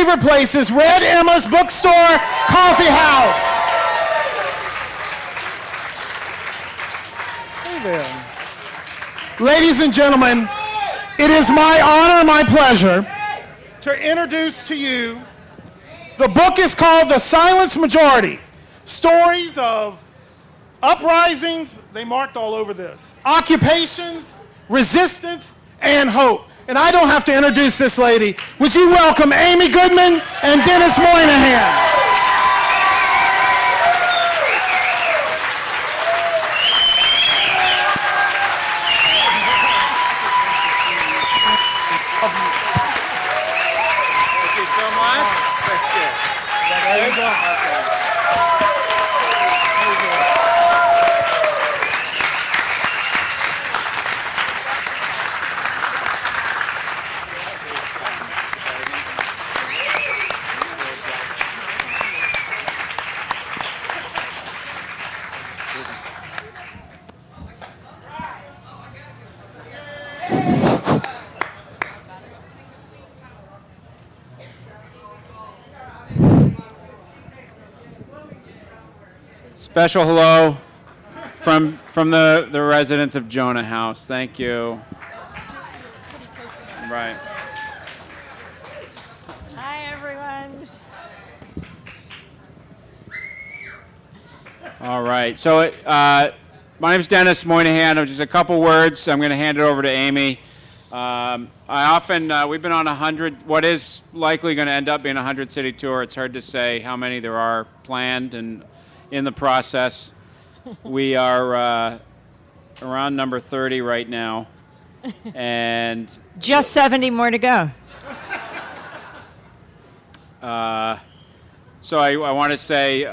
favorite places, Red Emma's Bookstore Coffee House. Hey there. Ladies and gentlemen, it is my honor, my pleasure to introduce to you, the book is called The Silent Majority, Stories of Uprisings, they marked all over this, occupations, resistance, and hope. And I don't have to introduce this lady. Would you welcome Amy Goodman and Denis Moynihan? Thank you so much. Thank you. There you go. Okay. Special hello from the residents of Jonah House. Thank you. Right. Hi, everyone. All right. So my name is Denis Moynihan. Just a couple words. I'm going to hand it over to Amy. We've been on what is likely going to end up being a 100-city tour. It's hard to say how many there are planned and in the process. We are around number 30 right now, and just 70 more to go. So I want to say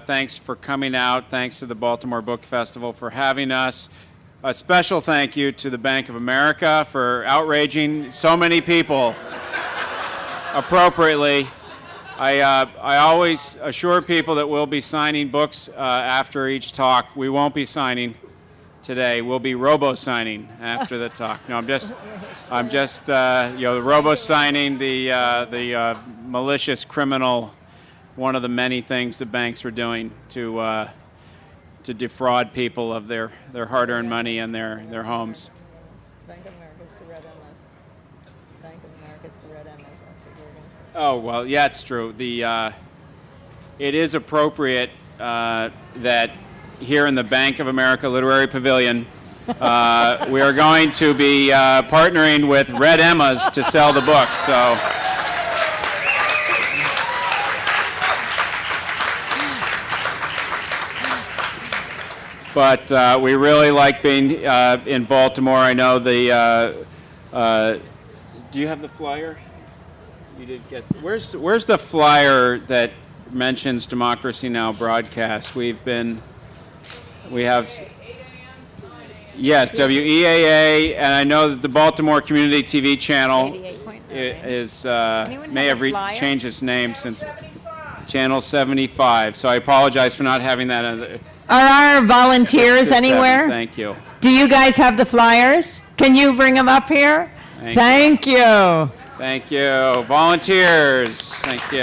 thanks for coming out. Thanks to the Baltimore Book Festival for having us. A special thank you to the Bank of America for outraging so many people appropriately. I always assure people that we'll be signing books after each talk. We won't be signing today. We'll be robo-signing after the talk. No, I'm just the robo-signing, the malicious criminal, one of the many things the banks are doing to defraud people of their hard-earned money and their homes. Bank of America's to Red Emma's. Bank of America's to Red Emma's. Oh, well, yeah, it's true. It is appropriate that here in the Bank of America Literary Pavilion, we are going to be partnering with Red Emma's to sell the books. So, but we really like being in Baltimore. I know do you have the flyer? You did get. Where's the flyer that mentions Democracy Now! Broadcast? We have. Yes, WEAA, and I know that the Baltimore Community TV channel may have changed its name since Channel 75. So I apologize for not having that. Are our volunteers anywhere? Thank you. Do you guys have the flyers? Can you bring them up here? Thank you. Thank you. Volunteers. Thank you.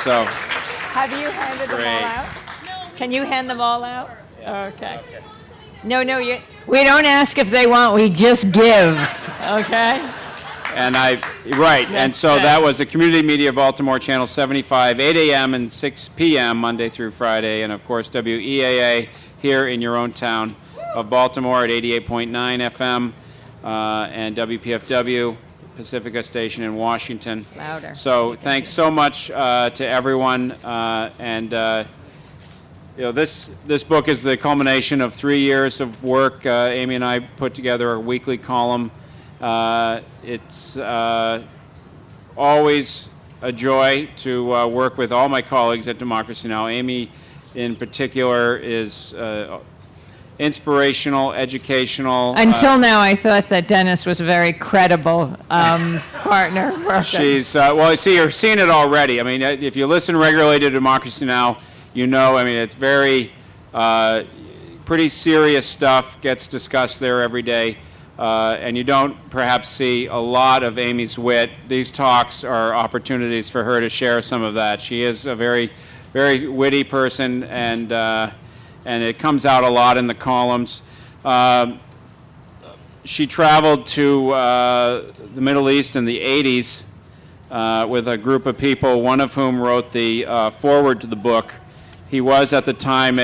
So. Have you handed them all out? No. Can you hand them all out? Yes. Okay. No, we don't ask if they want, we just give. Okay? And so that was the Community Media Baltimore Channel 75, 8 a.m. and 6 p.m. Monday through Friday, and of course WEAA here in your own town of Baltimore at 88.9 FM. And WPFW, Pacifica Station in Washington. Louder. So thanks so much to everyone. This book is the culmination of 3 years of work. Amy and I put together a weekly column. It's always a joy to work with all my colleagues at Democracy Now! Amy, in particular, is inspirational, educational. Until now, I thought that Denis was a very credible partner. She's, well, see, you're seeing it already. I mean, if you listen regularly to Democracy Now!, you know, I mean, it's very, pretty serious stuff gets discussed there every day. and you don't perhaps see a lot of Amy's wit. These talks are opportunities for her to share some of that. She is a very, very witty person, and it comes out a lot in the columns. She traveled to the Middle East in the 80s with a group of people, one of whom wrote the foreword to the book. He was at the time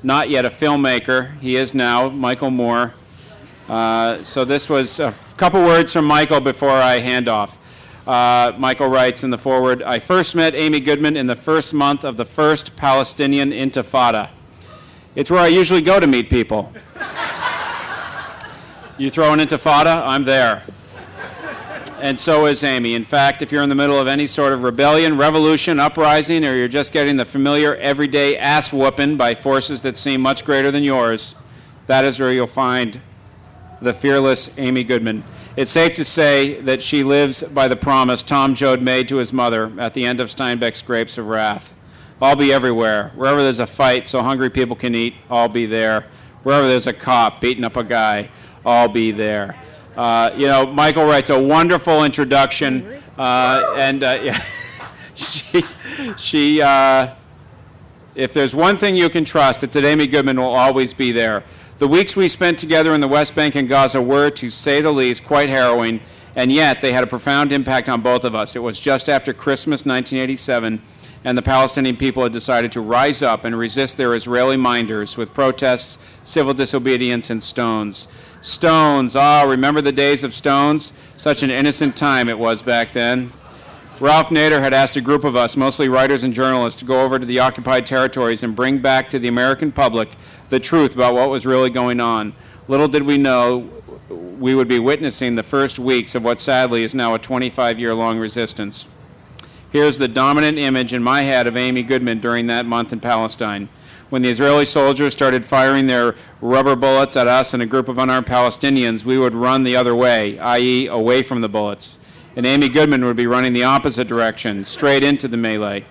not yet a filmmaker. He is now, Michael Moore. So this was a couple words from Michael before I hand off. Michael writes in the foreword, I first met Amy Goodman in the first month of the first Palestinian Intifada. It's where I usually go to meet people. You throw an intifada, I'm there. And so is Amy. In fact, if you're in the middle of any sort of rebellion, revolution, uprising, or you're just getting the familiar everyday ass-whooping by forces that seem much greater than yours, that is where you'll find the fearless Amy Goodman. It's safe to say that she lives by the promise Tom Joad made to his mother at the end of Steinbeck's Grapes of Wrath. I'll be everywhere. Wherever there's a fight so hungry people can eat, I'll be there. Wherever there's a cop beating up a guy, I'll be there. Michael writes a wonderful introduction, yeah, if there's one thing you can trust, it's that Amy Goodman will always be there. The weeks we spent together in the West Bank and Gaza were, to say the least, quite harrowing, and yet they had a profound impact on both of us. It was just after Christmas 1987, and the Palestinian people had decided to rise up and resist their Israeli minders with protests, civil disobedience, and stones. Stones, remember the days of stones? Such an innocent time it was back then. Ralph Nader had asked a group of us, mostly writers and journalists, to go over to the occupied territories and bring back to the American public the truth about what was really going on. Little did we know we would be witnessing the first weeks of what sadly is now a 25-year-long resistance. Here's the dominant image in my head of Amy Goodman during that month in Palestine. When the Israeli soldiers started firing their rubber bullets at us and a group of unarmed Palestinians, we would run the other way, i.e. away from the bullets. And Amy Goodman would be running the opposite direction, straight into the melee.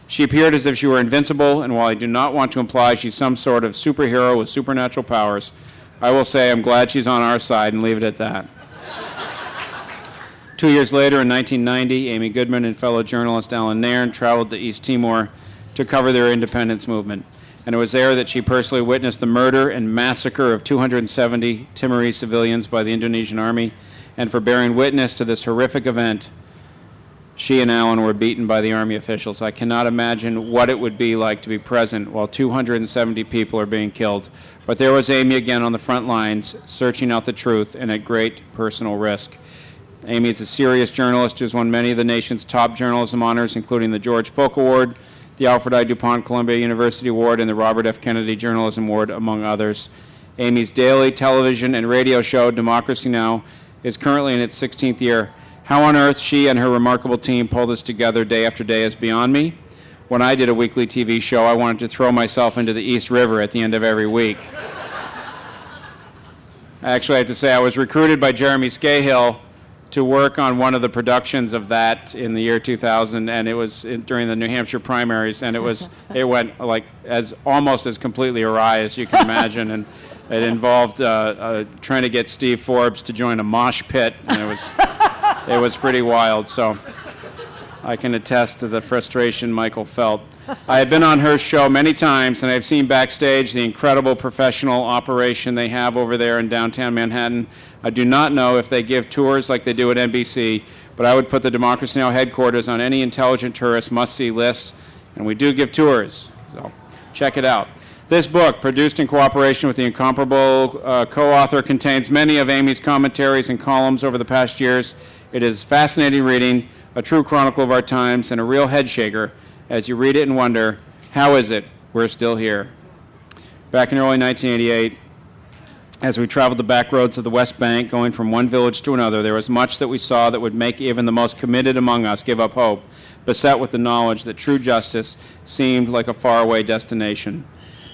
She appeared as if she were invincible, and while I do not want to imply she's some sort of superhero with supernatural powers, I will say I'm glad she's on our side and leave it at that. 2 years later, in 1990, Amy Goodman and fellow journalist Alan Nairn traveled to East Timor to cover their independence movement. And it was there that she personally witnessed the murder and massacre of 270 Timorese civilians by the Indonesian army. And for bearing witness to this horrific event, she and Alan were beaten by the army officials. I cannot imagine what it would be like to be present while 270 people are being killed. But there was Amy again on the front lines, searching out the truth and at great personal risk. Amy is a serious journalist who has won many of the nation's top journalism honors, including the George Polk Award, the Alfred I. DuPont Columbia University Award, and the Robert F. Kennedy Journalism Award, among others. Amy's daily television and radio show, Democracy Now!, is currently in its 16th year. How on earth she and her remarkable team pull this together day after day is beyond me. When I did a weekly TV show, I wanted to throw myself into the East River at the end of every week. Actually, I have to say I was recruited by Jeremy Scahill to work on one of the productions of that in the year 2000, and it was during the New Hampshire primaries, and it went like almost as completely awry as you can imagine, and it involved trying to get Steve Forbes to join a mosh pit, and it was pretty wild. So I can attest to the frustration Michael felt. I have been on her show many times, and I've seen backstage the incredible professional operation they have over there in downtown Manhattan. I do not know if they give tours like they do at NBC, but I would put the Democracy Now! Headquarters on any intelligent tourist must-see list, and we do give tours, so check it out. This book, produced in cooperation with the incomparable co-author, contains many of Amy's commentaries and columns over the past years. It is fascinating reading, a true chronicle of our times, and a real headshaker as you read it and wonder, how is it we're still here? Back in early 1988, as we traveled the back roads of the West Bank, going from one village to another, there was much that we saw that would make even the most committed among us give up hope, beset with the knowledge that true justice seemed like a faraway destination.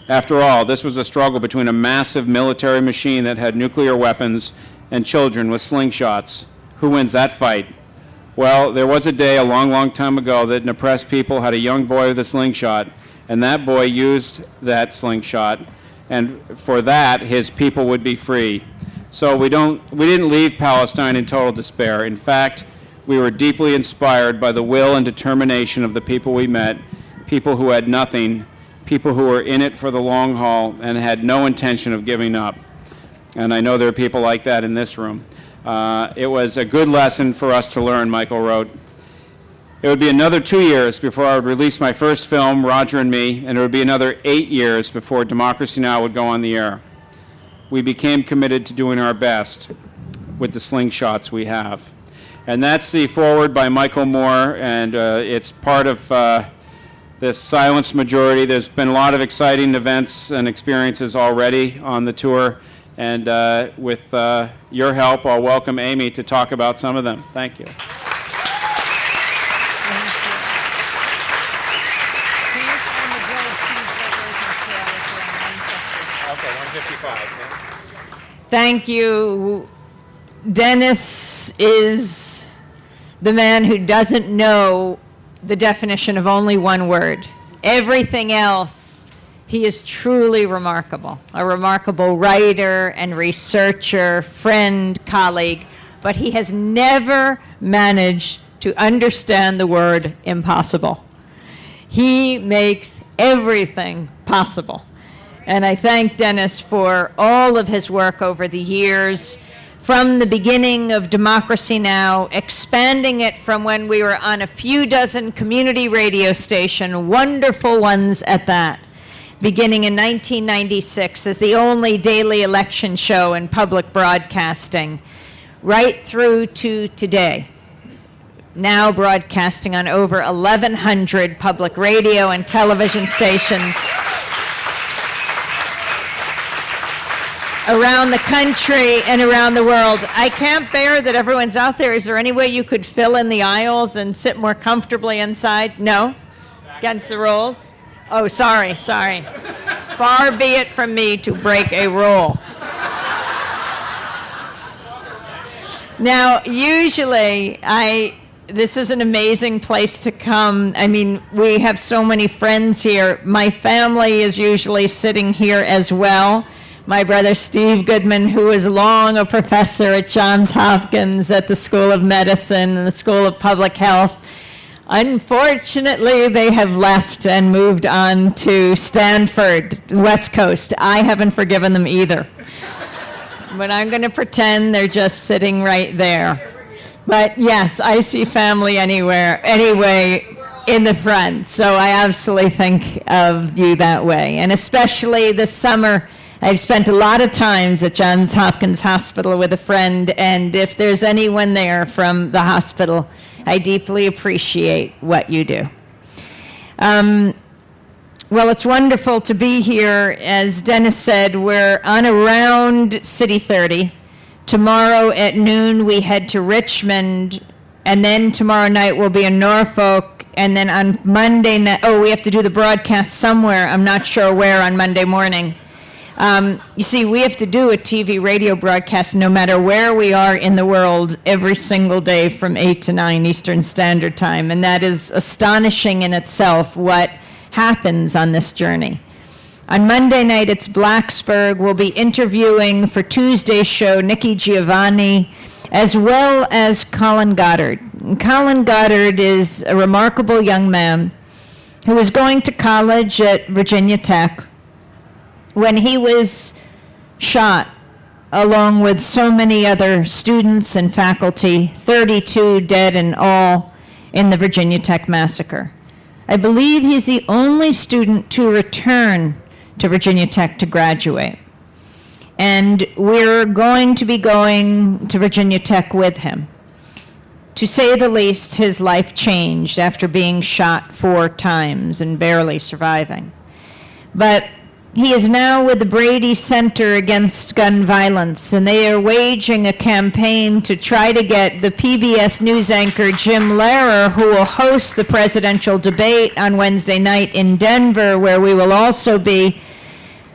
After all, this was a struggle between a massive military machine that had nuclear weapons and children with slingshots. Who wins that fight? Well, there was a day a long, long time ago that an oppressed people had a young boy with a slingshot, and that boy used that slingshot, and for that, his people would be free. So we didn't leave Palestine in total despair. In fact, we were deeply inspired by the will and determination of the people we met, people who had nothing, people who were in it for the long haul and had no intention of giving up. And I know there are people like that in this room. It was a good lesson for us to learn, Michael wrote. It would be another 2 years before I would release my first film, Roger and Me, and it would be another 8 years before Democracy Now! Would go on the air. We became committed to doing our best with the slingshots we have. And that's the foreword by Michael Moore, and it's part of this Silence Majority. There's been a lot of exciting events and experiences already on the tour, and with your help, I'll welcome Amy to talk about some of them. Thank you. Okay, 155. Thank you. Dennis is the man who doesn't know the definition of only one word. Everything else, he is truly remarkable. A remarkable writer and researcher, friend, colleague, but he has never managed to understand the word impossible. He makes everything possible. And I thank Dennis for all of his work over the years, from the beginning of Democracy Now!, expanding it from when we were on a few dozen community radio stations, wonderful ones at that, beginning in 1996 as the only daily election show in public broadcasting, right through to today. Now broadcasting on over 1,100 public radio and television stations around the country and around the world. I can't bear that everyone's out there. Is there any way you could fill in the aisles and sit more comfortably inside? No? Against the rules? Oh, sorry. Far be it from me to break a rule. Now, usually, this is an amazing place to come. I mean, we have so many friends here. My family is usually sitting here as well. My brother Steve Goodman, who was long a professor at Johns Hopkins at the School of Medicine and the School of Public Health. Unfortunately, they have left and moved on to Stanford, West Coast. I haven't forgiven them either. But I'm going to pretend they're just sitting right there. But yes, I see family anyway in the front. So I absolutely think of you that way. And especially this summer, I've spent a lot of times at Johns Hopkins Hospital with a friend, and if there's anyone there from the hospital, I deeply appreciate what you do. Well, it's wonderful to be here. As Dennis said, we're on around City 30. Tomorrow at noon, we head to Richmond, and then tomorrow night we'll be in Norfolk, and then on Monday night, we have to do the broadcast somewhere. I'm not sure where on Monday morning. You see, we have to do a TV radio broadcast no matter where we are in the world every single day from 8 to 9 Eastern Standard Time, and that is astonishing in itself what happens on this journey. On Monday night, it's Blacksburg. We'll be interviewing for Tuesday's show Nikki Giovanni, as well as Colin Goddard. And Colin Goddard is a remarkable young man who was going to college at Virginia Tech when he was shot, along with so many other students and faculty, 32 dead in all in the Virginia Tech massacre. I believe he's the only student to return to Virginia Tech to graduate. And we're going to be going to Virginia Tech with him. To say the least, his life changed after being shot 4 times and barely surviving. But he is now with the Brady Center Against Gun Violence, and they are waging a campaign to try to get the PBS news anchor Jim Lehrer, who will host the presidential debate on Wednesday night in Denver, where we will also be.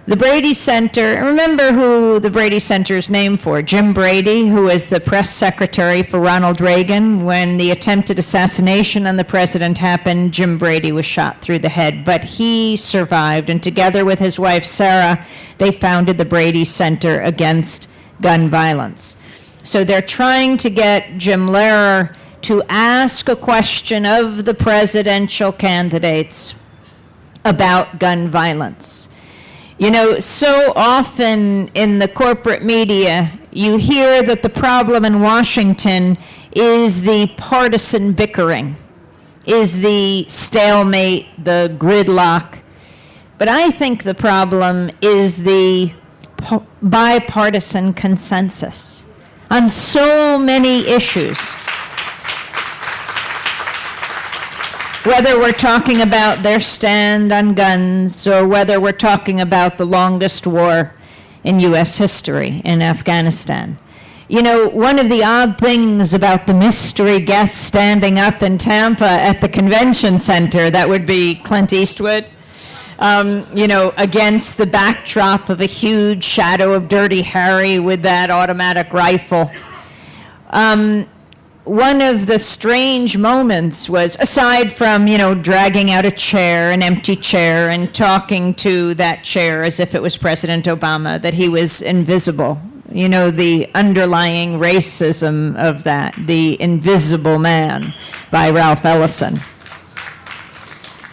The Brady Center, remember who the Brady Center is named for? Jim Brady, who was the press secretary for Ronald Reagan. When the attempted assassination on the president happened, Jim Brady was shot through the head, but he survived, and together with his wife Sarah, they founded the Brady Center Against gun violence. So they're trying to get Jim Lehrer to ask a question of the presidential candidates about gun violence. You know, so often in the corporate media, you hear that the problem in Washington is the partisan bickering, is the stalemate, the gridlock. But I think the problem is the bipartisan consensus on so many issues. Whether we're talking about their stand on guns or whether we're talking about the longest war in U.S. history in Afghanistan. You know, one of the odd things about the mystery guest standing up in Tampa at the convention center, that would be Clint Eastwood, you know, against the backdrop of a huge shadow of Dirty Harry with that automatic rifle. One of the strange moments was, aside from, you know, dragging out a chair, an empty chair, and talking to that chair as if it was President Obama, that he was invisible. You know, the underlying racism of that, the invisible man by Ralph Ellison.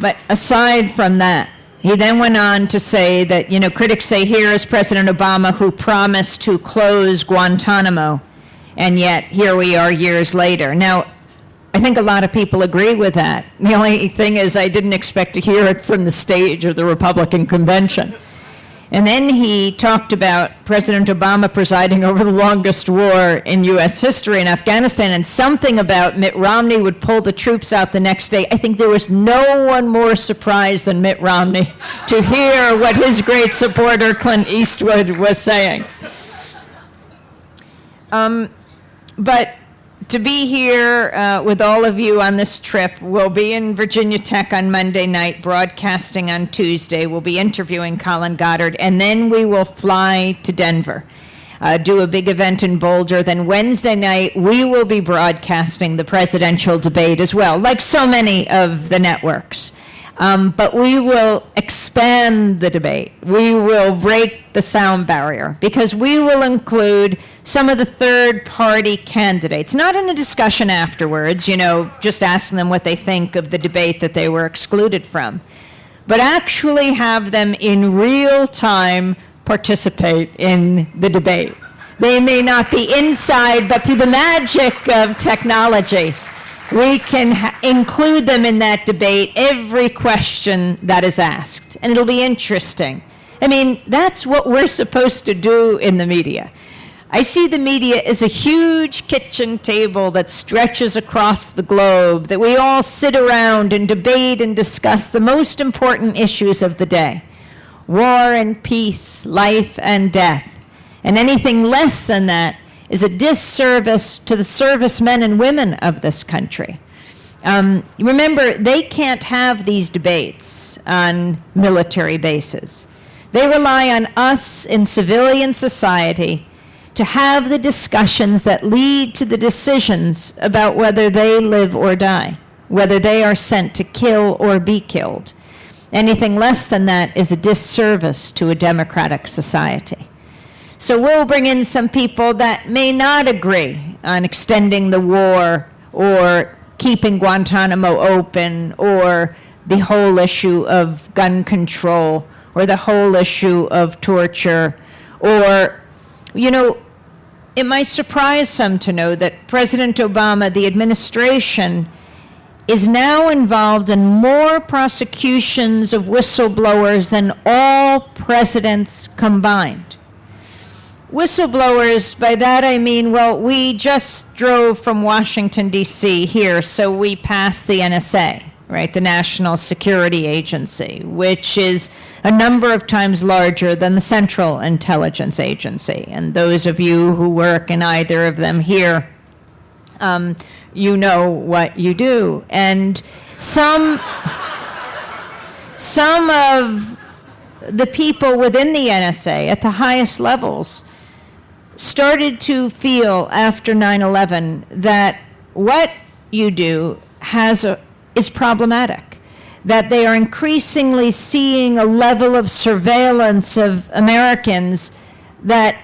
But aside from that, he then went on to say that, you know, critics say here is President Obama who promised to close Guantanamo. And yet, here we are years later. Now, I think a lot of people agree with that. The only thing is I didn't expect to hear it from the stage of the Republican convention. And then he talked about President Obama presiding over the longest war in U.S. history in Afghanistan, and something about Mitt Romney would pull the troops out the next day. I think there was no one more surprised than Mitt Romney to hear what his great supporter Clint Eastwood was saying. But to be here with all of you on this trip, we'll be in Virginia Tech on Monday night, broadcasting on Tuesday. We'll be interviewing Colin Goddard, and then we will fly to Denver, do a big event in Boulder. Then Wednesday night, we will be broadcasting the presidential debate as well, like so many of the networks. But we will expand the debate. We will break the sound barrier because we will include some of the third-party candidates, not in a discussion afterwards, you know, just asking them what they think of the debate that they were excluded from, but actually have them in real time participate in the debate. They may not be inside, but through the magic of technology, we can include them in that debate, every question that is asked, and it'll be interesting. I mean, that's what we're supposed to do in the media. I see the media as a huge kitchen table that stretches across the globe, that we all sit around and debate and discuss the most important issues of the day. War and peace, life and death. And anything less than that is a disservice to the servicemen and women of this country. Remember, they can't have these debates on military bases. They rely on us in civilian society to have the discussions that lead to the decisions about whether they live or die, whether they are sent to kill or be killed. Anything less than that is a disservice to a democratic society. So we'll bring in some people that may not agree on extending the war or keeping Guantanamo open or the whole issue of gun control or the whole issue of torture. Or, you know, it might surprise some to know that President Obama, the administration, is now involved in more prosecutions of whistleblowers than all presidents combined. Whistleblowers, by that I mean, well, we just drove from Washington, D.C. here, so we passed the NSA, right, the National Security Agency, which is a number of times larger than the Central Intelligence Agency. And those of you who work in either of them here, you know what you do. And some of the people within the NSA at the highest levels started to feel after 9/11 that what you do is problematic, that they are increasingly seeing a level of surveillance of Americans that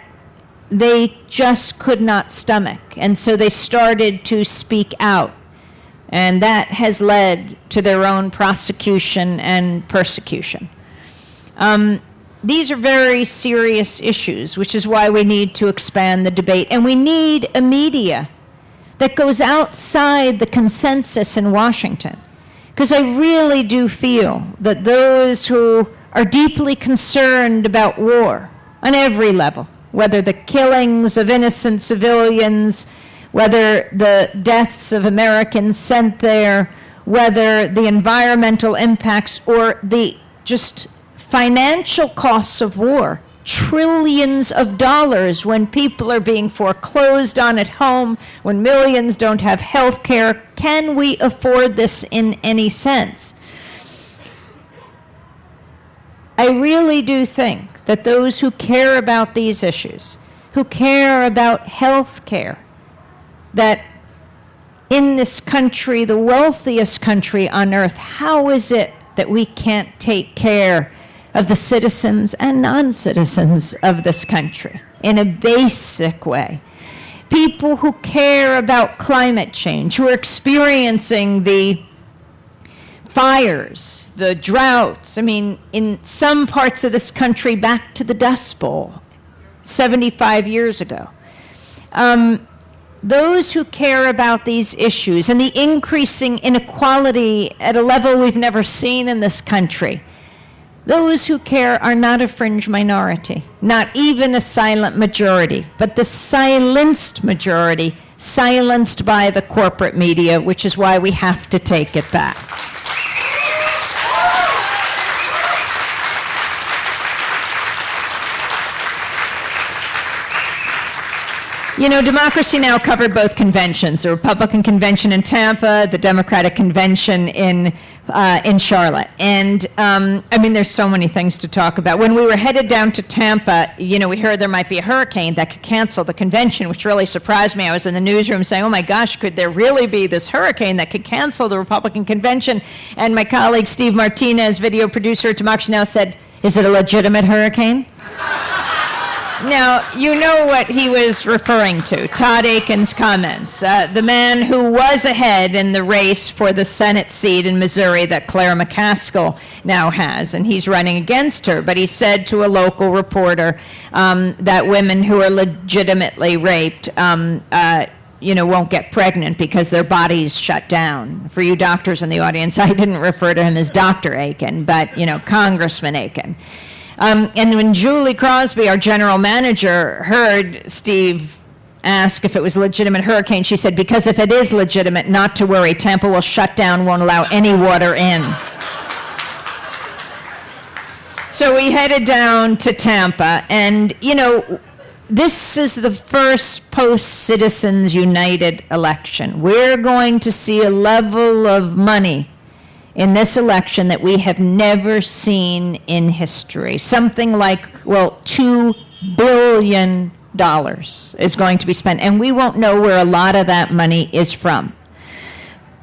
they just could not stomach. And so they started to speak out. And that has led to their own prosecution and persecution. These are very serious issues, which is why we need to expand the debate. And we need a media that goes outside the consensus in Washington. Because I really do feel that those who are deeply concerned about war on every level, whether the killings of innocent civilians, whether the deaths of Americans sent there, whether the environmental impacts or the just financial costs of war, trillions of dollars when people are being foreclosed on at home, when millions don't have health care. Can we afford this in any sense? I really do think that those who care about these issues, who care about health care, that in this country, the wealthiest country on earth, how is it that we can't take care of the citizens and non-citizens of this country in a basic way? People who care about climate change, who are experiencing the fires, the droughts. I mean, in some parts of this country, back to the Dust Bowl 75 years ago. Those who care about these issues and the increasing inequality at a level we've never seen in this country, those who care are not a fringe minority, not even a silent majority, but the silenced majority, silenced by the corporate media, which is why we have to take it back. You know, Democracy Now! Covered both conventions, the Republican convention in Tampa, the Democratic convention in Charlotte. And, I mean, there's so many things to talk about. When we were headed down to Tampa, you know, we heard there might be a hurricane that could cancel the convention, which really surprised me. I was in the newsroom saying, oh my gosh, could there really be this hurricane that could cancel the Republican convention? And my colleague, Steve Martinez, video producer at Democracy Now! Said, is it a legitimate hurricane? Now, you know what he was referring to, Todd Aiken's comments. The man who was ahead in the race for the Senate seat in Missouri that Claire McCaskill now has, and he's running against her. But he said to a local reporter that women who are legitimately raped won't get pregnant because their bodies shut down. For you doctors in the audience, I didn't refer to him as Dr. Aiken, but, Congressman Aiken. And when Julie Crosby, our general manager, heard Steve ask if it was a legitimate hurricane, she said, because if it is legitimate, not to worry, Tampa will shut down, won't allow any water in. So we headed down to Tampa, and, this is the first post-Citizens United election. We're going to see a level of money in this election that we have never seen in history. Something like, $2 billion is going to be spent, and we won't know where a lot of that money is from.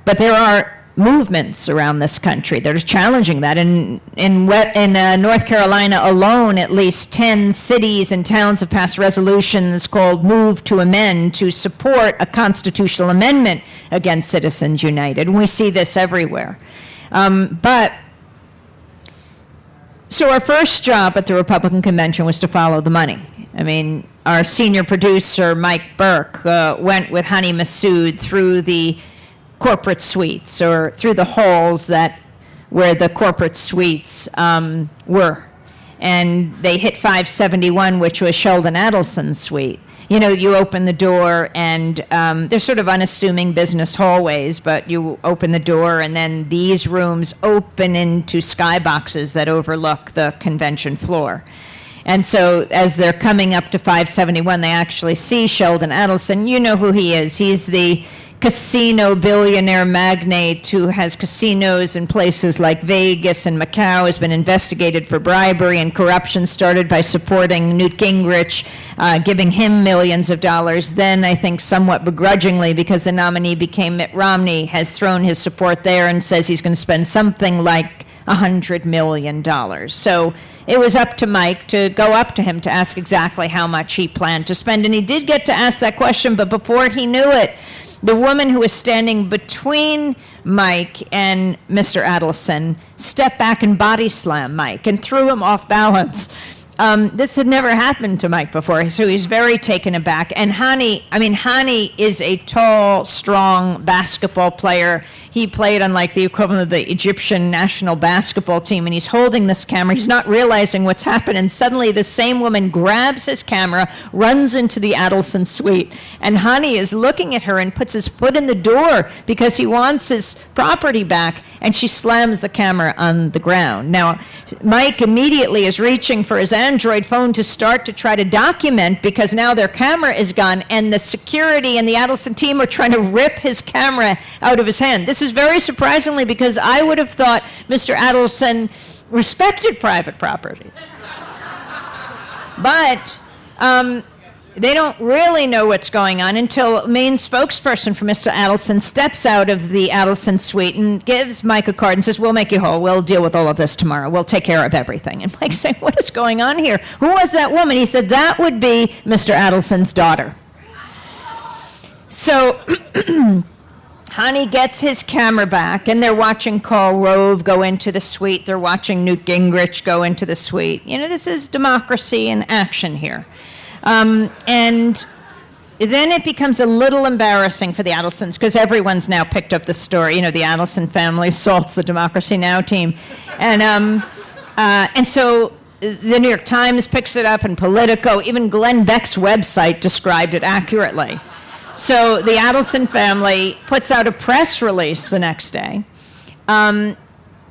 But there are movements around this country that are challenging that. In North Carolina alone, at least 10 cities and towns have passed resolutions called Move to Amend to support a constitutional amendment against Citizens United. And we see this everywhere. So our first job at the Republican convention was to follow the money. I mean, our senior producer, Mike Burke, went with Hani Massoud through the corporate suites, or through the halls where the corporate suites were. And they hit 571, which was Sheldon Adelson's suite. You open the door, and they're sort of unassuming business hallways, but you open the door, and then these rooms open into skyboxes that overlook the convention floor. And so as they're coming up to 571, they actually see Sheldon Adelson. You know who he is. He's the casino billionaire magnate who has casinos in places like Vegas and Macau, has been investigated for bribery and corruption, started by supporting Newt Gingrich, giving him millions of dollars. Then, I think somewhat begrudgingly, because the nominee became Mitt Romney, has thrown his support there and says he's going to spend something like $100 million. So it was up to Mike to go up to him to ask exactly how much he planned to spend. And he did get to ask that question, but before he knew it, the woman who was standing between Mike and Mr. Adelson stepped back and body slammed Mike and threw him off balance. This had never happened to Mike before, so he's very taken aback. And Hani is a tall, strong basketball player. He played on like the equivalent of the Egyptian national basketball team, and he's holding this camera. He's not realizing what's happened, and suddenly the same woman grabs his camera, runs into the Adelson suite, and Hani is looking at her and puts his foot in the door because he wants his property back, and she slams the camera on the ground. Now, Mike immediately is reaching for his Android phone to start to try to document, because now their camera is gone and the security and the Adelson team are trying to rip his camera out of his hand. This is very surprisingly, because I would have thought Mr. Adelson respected private property. But they don't really know what's going on until main spokesperson for Mr. Adelson steps out of the Adelson suite and gives Mike a card and says, "We'll make you whole. We'll deal with all of this tomorrow. We'll take care of everything." And Mike's saying, "What is going on here? Who was that woman?" He said, "That would be Mr. Adelson's daughter." So Hani gets his camera back, and they're watching Karl Rove go into the suite. They're watching Newt Gingrich go into the suite. You know, this is democracy in action here. And then it becomes a little embarrassing for the Adelsons, because everyone's now picked up the story. You know, the Adelson family assaults the Democracy Now! Team. And so the New York Times picks it up, and Politico, even Glenn Beck's website described it accurately. So the Adelson family puts out a press release the next day.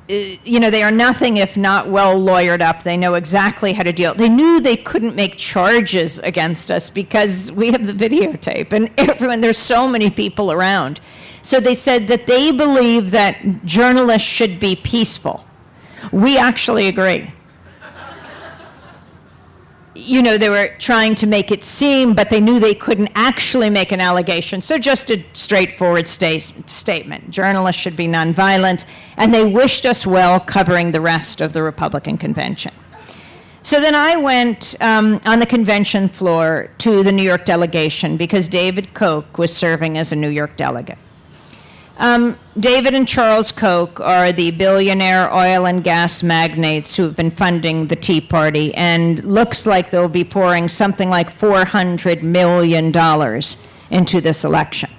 You know, they are nothing if not well lawyered up. They know exactly how to deal. They knew they couldn't make charges against us because we have the videotape, and there's so many people around. So they said that they believe that journalists should be peaceful. We actually agree. You know, they were trying to make it seem, but they knew they couldn't actually make an allegation. So just a straightforward statement. Journalists should be nonviolent, and they wished us well covering the rest of the Republican convention. So then I went on the convention floor to the New York delegation because David Koch was serving as a New York delegate. David and Charles Koch are the billionaire oil and gas magnates who have been funding the Tea Party, and looks like they'll be pouring something like $400 million into this election.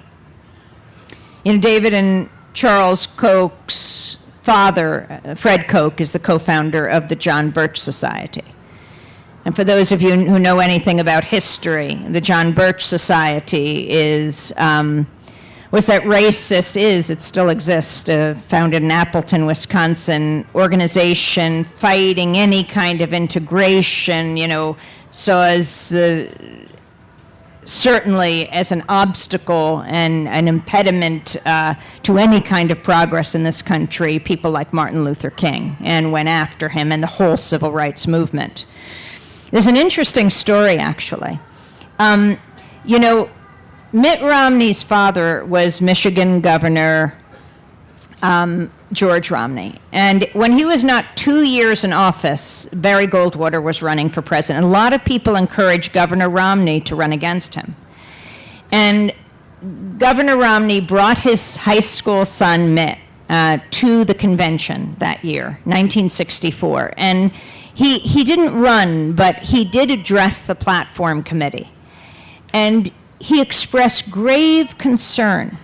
You know, David and Charles Koch's father, Fred Koch, is the co-founder of the John Birch Society. And for those of you who know anything about history, the John Birch Society was that racist, it still exists, founded in Appleton, Wisconsin, organization fighting any kind of integration, you know, so as certainly as an obstacle and an impediment to any kind of progress in this country, people like Martin Luther King, and went after him and the whole civil rights movement. There's an interesting story, actually. You know, Mitt Romney's father was Michigan Governor George Romney. And when he was not 2 years in office, Barry Goldwater was running for president. A lot of people encouraged Governor Romney to run against him. And Governor Romney brought his high school son, Mitt, to the convention that year, 1964. And he didn't run, but he did address the platform committee. And he expressed grave concern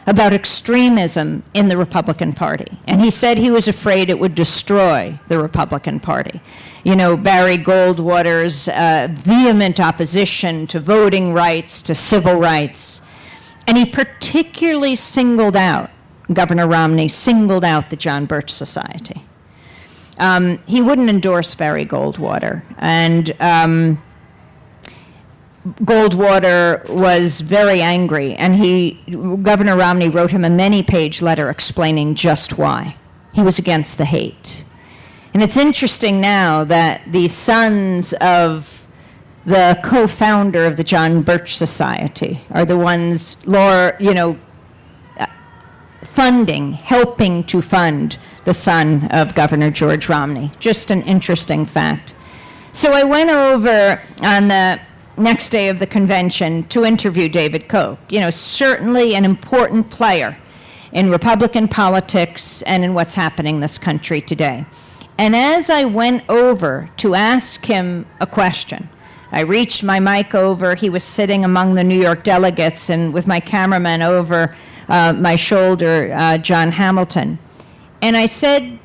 about extremism in the Republican Party. And he said he was afraid it would destroy the Republican Party. You know, Barry Goldwater's vehement opposition to voting rights, to civil rights. And he particularly Governor Romney singled out the John Birch Society. He wouldn't endorse Barry Goldwater. And Goldwater was very angry, and Governor Romney wrote him a many-page letter explaining just why. He was against the hate. And it's interesting now that the sons of the co-founder of the John Birch Society are the ones, helping to fund the son of Governor George Romney. Just an interesting fact. So I went over on the next day of the convention to interview David Koch, certainly an important player in Republican politics and in what's happening in this country today. And as I went over to ask him a question, I reached my mic over. He was sitting among the New York delegates, and with my cameraman over my shoulder, John Hamilton. And I said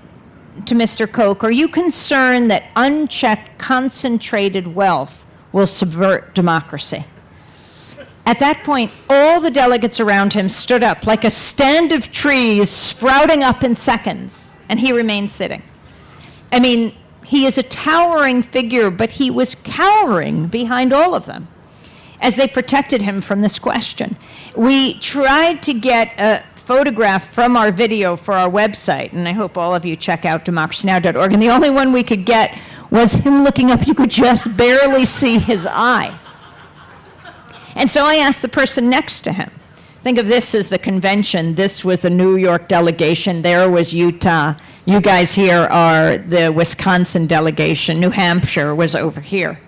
to Mr. Koch, are you concerned that unchecked, concentrated wealth will subvert democracy? At that point, all the delegates around him stood up like a stand of trees sprouting up in seconds, and he remained sitting. I mean, he is a towering figure, but he was cowering behind all of them as they protected him from this question. We tried to get a photograph from our video for our website, and I hope all of you check out democracynow.org, and the only one we could get was him looking up. You could just barely see his eye. And so I asked the person next to him. Think of this as the convention. This was the New York delegation. There was Utah. You guys here are the Wisconsin delegation. New Hampshire was over here.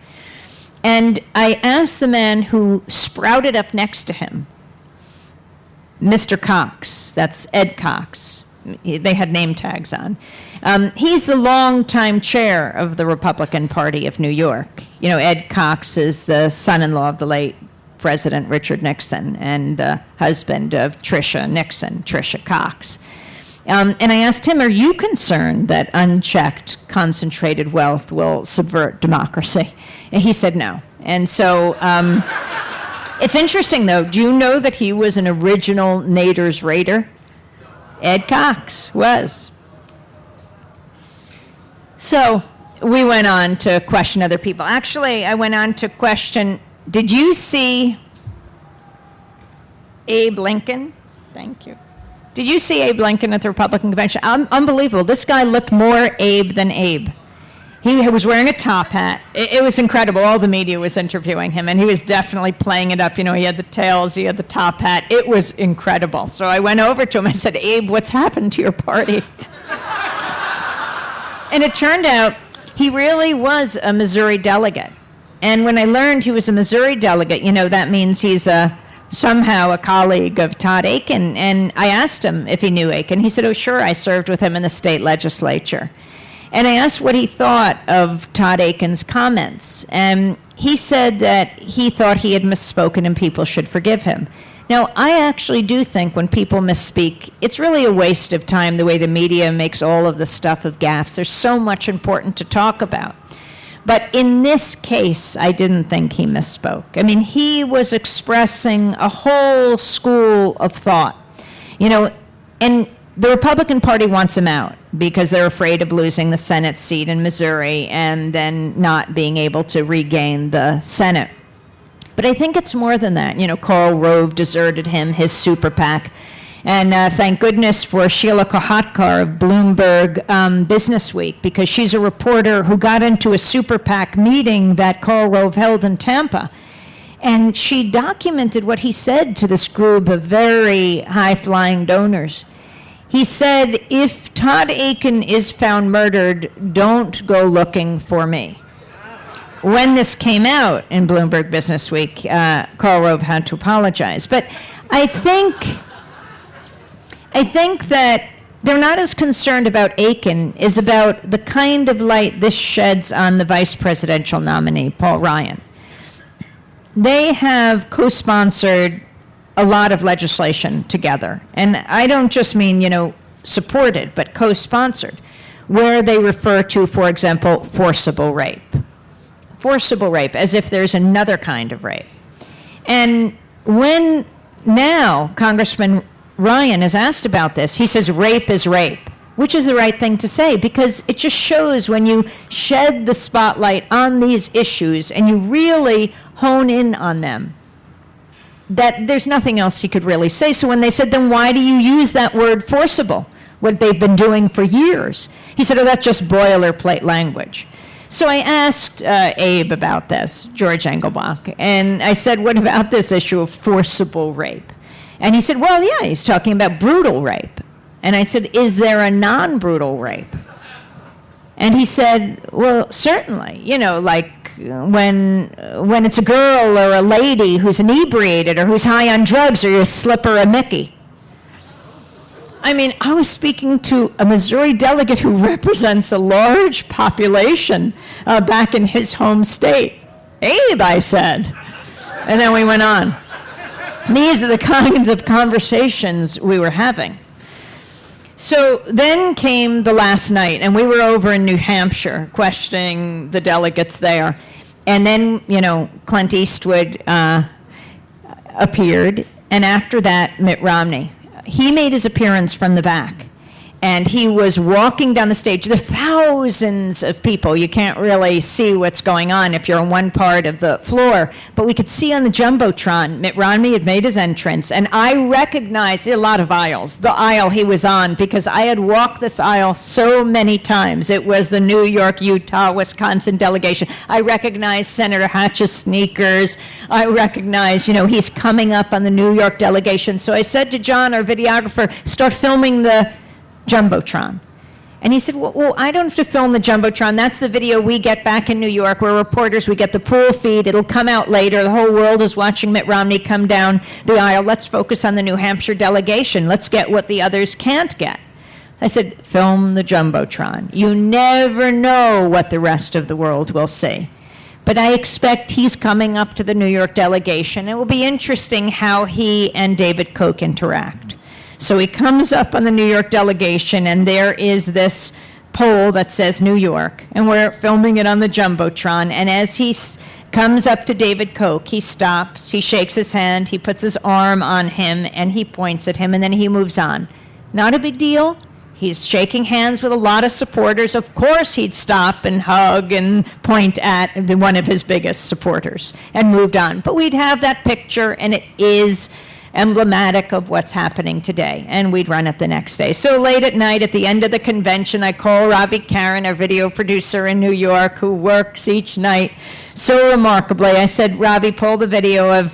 And I asked the man who sprouted up next to him, Mr. Cox, that's Ed Cox. They had name tags on. He's the longtime chair of the Republican Party of New York. Ed Cox is the son-in-law of the late President Richard Nixon and the husband of Tricia Cox. And I asked him, are you concerned that unchecked, concentrated wealth will subvert democracy? And he said no. And so it's interesting, though. Do you know that he was an original Nader's Raider? Ed Cox was. So we went on to question other people. Actually, I went on to question, did you see Abe Lincoln? Thank you. Did you see Abe Lincoln at the Republican convention? Unbelievable. This guy looked more Abe than Abe. He was wearing a top hat. It was incredible. All the media was interviewing him, and he was definitely playing it up. He had the tails, he had the top hat. It was incredible. So I went over to him. I said, Abe, what's happened to your party? And it turned out he really was a Missouri delegate. And when I learned he was a Missouri delegate, that means he's somehow a colleague of Todd Akin. And I asked him if he knew Akin. He said, oh, sure, I served with him in the state legislature. And I asked what he thought of Todd Akin's comments. And he said that he thought he had misspoken and people should forgive him. Now, I actually do think when people misspeak, it's really a waste of time the way the media makes all of the stuff of gaffes. There's so much important to talk about. But in this case, I didn't think he misspoke. I mean, he was expressing a whole school of thought. And the Republican Party wants him out because they're afraid of losing the Senate seat in Missouri and then not being able to regain the Senate. But I think it's more than that. Karl Rove deserted him, his super PAC. And thank goodness for Sheila Kohatkar of Bloomberg Business Week, because she's a reporter who got into a super PAC meeting that Karl Rove held in Tampa. And she documented what he said to this group of very high-flying donors. He said, if Todd Akin is found murdered, don't go looking for me. When this came out in Bloomberg Business Week, Karl Rove had to apologize. But I think that they're not as concerned about Akin as about the kind of light this sheds on the vice presidential nominee, Paul Ryan. They have co-sponsored a lot of legislation together. And I don't just mean, supported, but co-sponsored, where they refer to, for example, forcible rape. Forcible rape, as if there's another kind of rape. And when now Congressman Ryan is asked about this, he says rape is rape, which is the right thing to say, because it just shows when you shed the spotlight on these issues and you really hone in on them, that there's nothing else he could really say. So when they said, then why do you use that word forcible, what they've been doing for years? He said, oh, that's just boilerplate language. So I asked Abe about this, George Engelbach, and I said, what about this issue of forcible rape? And he said, well, yeah, he's talking about brutal rape. And I said, is there a non-brutal rape? And he said, well, certainly, like when it's a girl or a lady who's inebriated or who's high on drugs, or you slip her a Mickey. I mean, I was speaking to a Missouri delegate who represents a large population back in his home state. Abe, I said. And then we went on. These are the kinds of conversations we were having. So then came the last night, and we were over in New Hampshire questioning the delegates there. And then, Clint Eastwood appeared, and after that, Mitt Romney. He made his appearance from the back, and he was walking down the stage. There are thousands of people. You can't really see what's going on if you're on one part of the floor, but we could see on the Jumbotron, Mitt Romney had made his entrance, and I recognized a lot of aisles, the aisle he was on, because I had walked this aisle so many times. It was the New York, Utah, Wisconsin delegation. I recognized Senator Hatch's sneakers. I recognized, he's coming up on the New York delegation. So I said to John, our videographer, start filming the Jumbotron. And he said, well, I don't have to film the Jumbotron. That's the video we get back in New York. We're reporters. We get the pool feed. It'll come out later. The whole world is watching Mitt Romney come down the aisle. Let's focus on the New Hampshire delegation. Let's get what the others can't get. I said, film the Jumbotron. You never know what the rest of the world will see. But I expect he's coming up to the New York delegation. It will be interesting how he and David Koch interact. So he comes up on the New York delegation, and there is this pole that says New York, and we're filming it on the Jumbotron. And as he comes up to David Koch, he stops, he shakes his hand, he puts his arm on him, and he points at him, and then he moves on. Not a big deal. He's shaking hands with a lot of supporters. Of course he'd stop and hug and point at one of his biggest supporters and moved on. But we'd have that picture, and it is emblematic of what's happening today, and we'd run it the next day. So late at night, at the end of the convention, I call Robbie Karen, our video producer in New York, who works each night so remarkably. I said, Robbie, pull the video of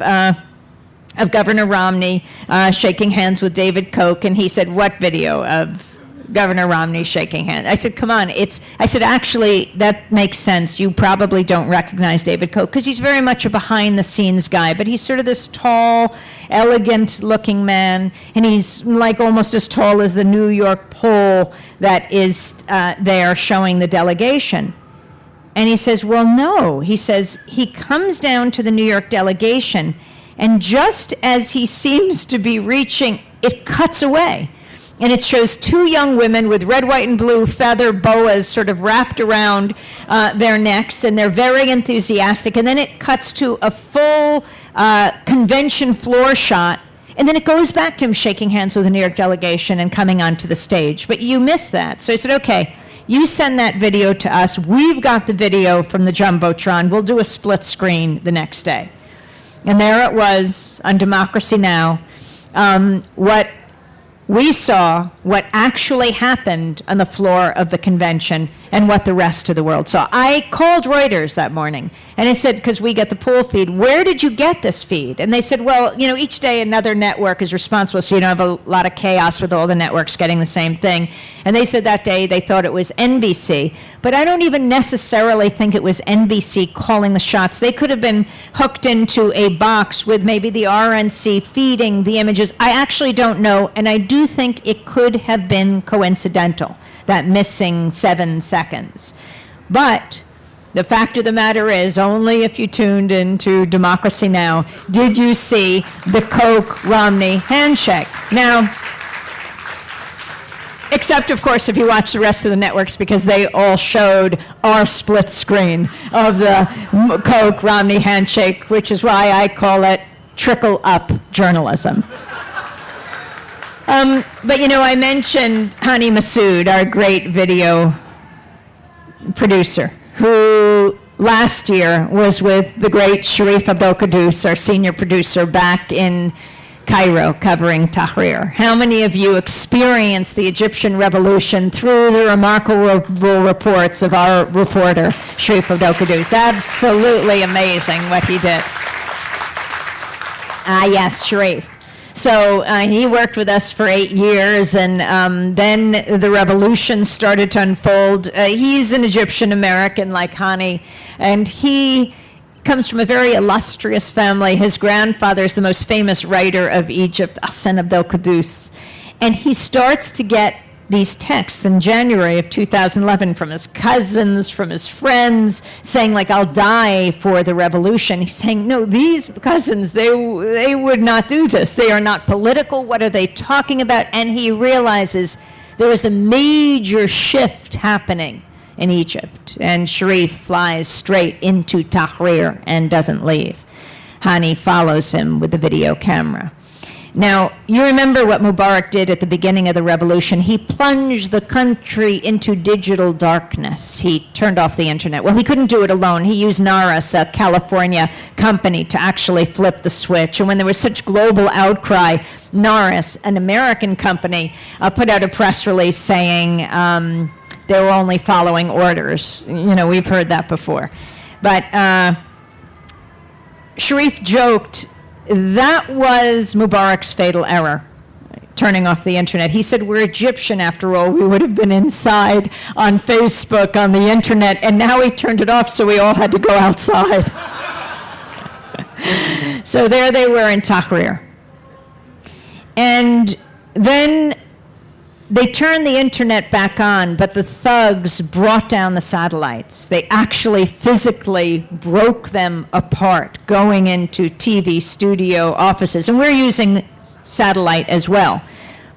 Governor Romney shaking hands with David Koch, and he said, what video of Governor Romney shaking hands? I said, come on, I said, actually, that makes sense. You probably don't recognize David Koch, because he's very much a behind-the-scenes guy, but he's sort of this tall, elegant-looking man, and he's like almost as tall as the New York pole that is there showing the delegation. And he says, well, no. He says, he comes down to the New York delegation, and just as he seems to be reaching, it cuts away. And it shows two young women with red, white, and blue feather boas sort of wrapped around their necks, and they're very enthusiastic. And then it cuts to a full convention floor shot, and then it goes back to him shaking hands with the New York delegation and coming onto the stage. But you missed that. So I said, okay, you send that video to us. We've got the video from the Jumbotron. We'll do a split screen the next day. And there it was on Democracy Now! What we saw, what actually happened on the floor of the convention, and what the rest of the world saw. I called Reuters that morning, and I said, because we get the pool feed, where did you get this feed? And they said, well, each day another network is responsible, so you don't have a lot of chaos with all the networks getting the same thing. And they said that day they thought it was NBC, but I don't even necessarily think it was NBC calling the shots. They could have been hooked into a box with maybe the RNC feeding the images. I actually don't know, and I do think it could have been coincidental, that missing 7 seconds. But the fact of the matter is, only if you tuned into Democracy Now! Did you see the Koch-Romney handshake. Now, except, of course, if you watch the rest of the networks, because they all showed our split screen of the Koch-Romney handshake, which is why I call it trickle-up journalism. But, I mentioned Hani Massoud, our great video producer, who last year was with the great Sharif Abdel-Qaddous, our senior producer, back in Cairo covering Tahrir. How many of you experienced the Egyptian revolution through the remarkable reports of our reporter, Sharif Abdel-Qaddous? Absolutely amazing what he did. Ah, yes, Sharif. So he worked with us for 8 years, and then the revolution started to unfold. He's an Egyptian American like Hani, and he comes from a very illustrious family. His grandfather is the most famous writer of Egypt, Hassan Abdel Qaddus. And he starts to get these texts in January of 2011 from his cousins, from his friends, saying, like, I'll die for the revolution. He's saying, no, these cousins, they would not do this. They are not political. What are they talking about? And he realizes there is a major shift happening in Egypt. And Sharif flies straight into Tahrir and doesn't leave. Hani follows him with the video camera. Now, you remember what Mubarak did at the beginning of the revolution. He plunged the country into digital darkness. He turned off the internet. Well, he couldn't do it alone. He used Naras, a California company, to actually flip the switch. And when there was such global outcry, Naras, an American company, put out a press release saying they were only following orders. You know, we've heard that before. But Sharif joked that was Mubarak's fatal error, turning off the internet. He said, we're Egyptian after all. We would have been inside on Facebook, on the internet, and now he turned it off, so we all had to go outside. So there they were in Tahrir. And then they turned the internet back on, but the thugs brought down the satellites. They actually physically broke them apart, going into TV studio offices. And we're using satellite as well.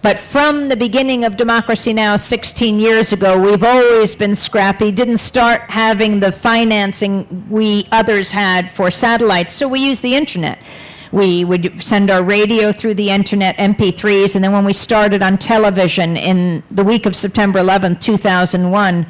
But from the beginning of Democracy Now! 16 years ago, we've always been scrappy, didn't start having the financing we others had for satellites, so we use the internet. We would send our radio through the internet, MP3s, and then when we started on television in the week of September 11th, 2001,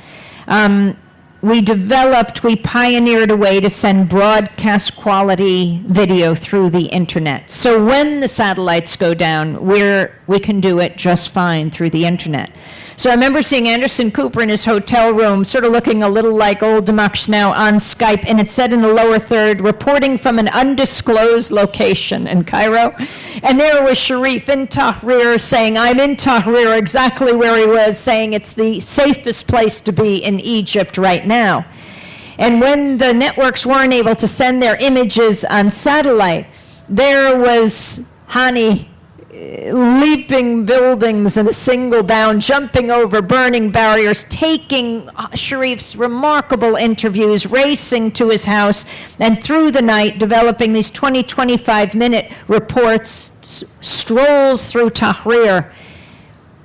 we pioneered a way to send broadcast quality video through the internet. So when the satellites go down, we can do it just fine through the internet. So I remember seeing Anderson Cooper in his hotel room, sort of looking a little like old Democracy Now! On Skype, and it said in the lower third, reporting from an undisclosed location in Cairo. And there was Sharif in Tahrir saying, I'm in Tahrir, exactly where he was, saying it's the safest place to be in Egypt right now. And when the networks weren't able to send their images on satellite, there was Hani leaping buildings in a single bound, jumping over burning barriers, taking Sharif's remarkable interviews, racing to his house, and through the night developing these 25-minute reports, strolls through Tahrir,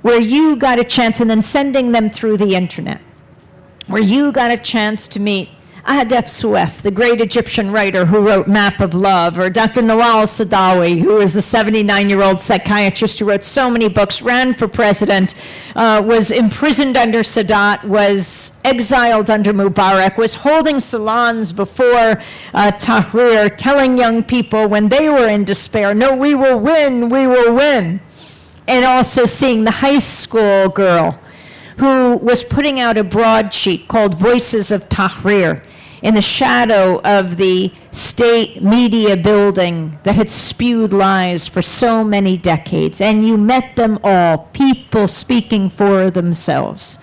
where you got a chance, and then sending them through the internet, where you got a chance to meet Ahdaf Souef, the great Egyptian writer who wrote Map of Love, or Dr. Nawal Saadawi, who is the 79-year-old psychiatrist who wrote so many books, ran for president, was imprisoned under Sadat, was exiled under Mubarak, was holding salons before Tahrir, telling young people when they were in despair, no, we will win, we will win. And also seeing the high school girl who was putting out a broadsheet called Voices of Tahrir in the shadow of the state media building that had spewed lies for so many decades. And you met them all, people speaking for themselves.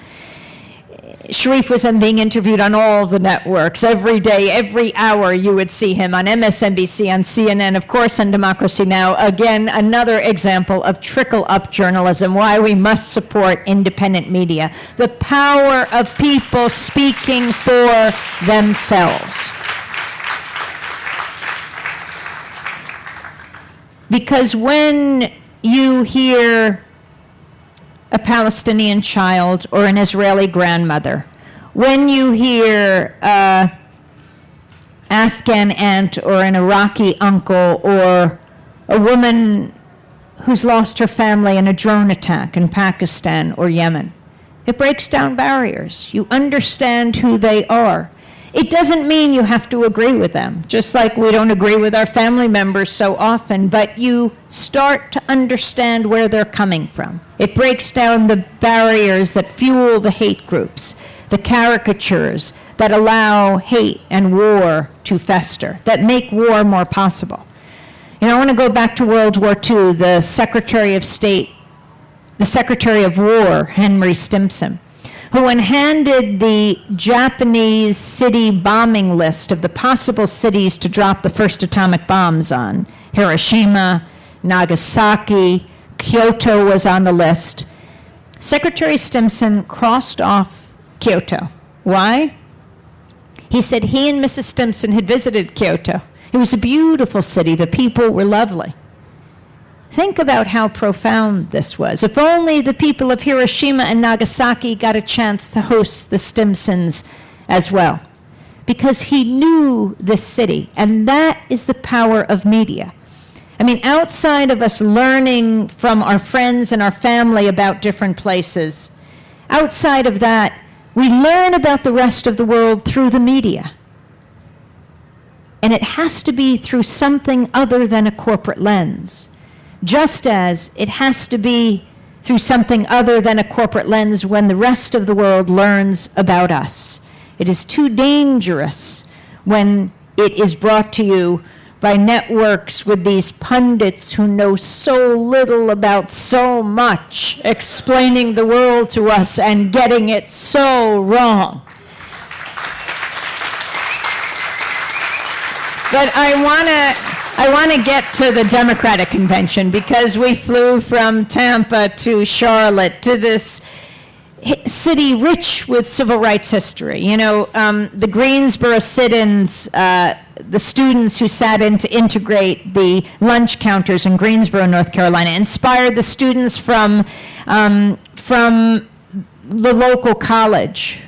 Sharif was then being interviewed on all the networks. Every day, every hour, you would see him on MSNBC, on CNN, of course, on Democracy Now! Again, another example of trickle-up journalism, why we must support independent media. The power of people speaking for themselves. Because when you hear a Palestinian child or an Israeli grandmother, when you hear an Afghan aunt or an Iraqi uncle or a woman who's lost her family in a drone attack in Pakistan or Yemen, it breaks down barriers. You understand who they are. It doesn't mean you have to agree with them, just like we don't agree with our family members so often, but you start to understand where they're coming from. It breaks down the barriers that fuel the hate groups, the caricatures that allow hate and war to fester, that make war more possible. I want to go back to World War II, the Secretary of State, the Secretary of War, Henry Stimson, who, when handed the Japanese city bombing list of the possible cities to drop the first atomic bombs on, Hiroshima, Nagasaki, Kyoto was on the list, Secretary Stimson crossed off Kyoto. Why? He said he and Mrs. Stimson had visited Kyoto. It was a beautiful city. The people were lovely. Think about how profound this was. If only the people of Hiroshima and Nagasaki got a chance to host the Stimsons as well. Because he knew this city, and that is the power of media. I mean, outside of us learning from our friends and our family about different places, outside of that, we learn about the rest of the world through the media. And it has to be through something other than a corporate lens. Just as it has to be through something other than a corporate lens when the rest of the world learns about us. It is too dangerous when it is brought to you by networks with these pundits who know so little about so much, explaining the world to us and getting it so wrong. But I want to get to the Democratic Convention because we flew from Tampa to Charlotte to this city rich with civil rights history. The Greensboro sit-ins, the students who sat in to integrate the lunch counters in Greensboro, North Carolina, inspired the students from the local college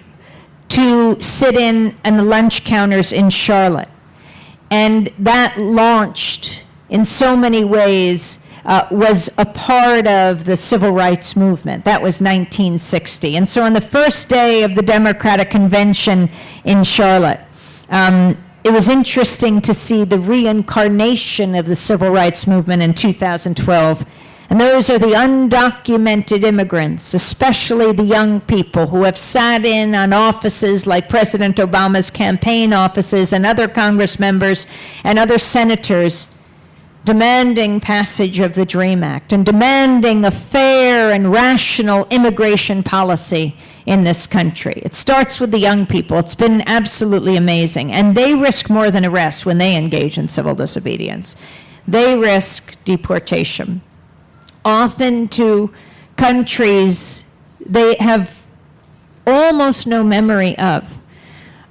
to sit in the lunch counters in Charlotte. And that launched, in so many ways, was a part of the civil rights movement. That was 1960. And so on the first day of the Democratic Convention in Charlotte, it was interesting to see the reincarnation of the civil rights movement in 2012. And those are the undocumented immigrants, especially the young people who have sat in on offices like President Obama's campaign offices and other Congress members and other senators demanding passage of the DREAM Act and demanding a fair and rational immigration policy in this country. It starts with the young people. It's been absolutely amazing. And they risk more than arrest when they engage in civil disobedience. They risk deportation. Often to countries they have almost no memory of.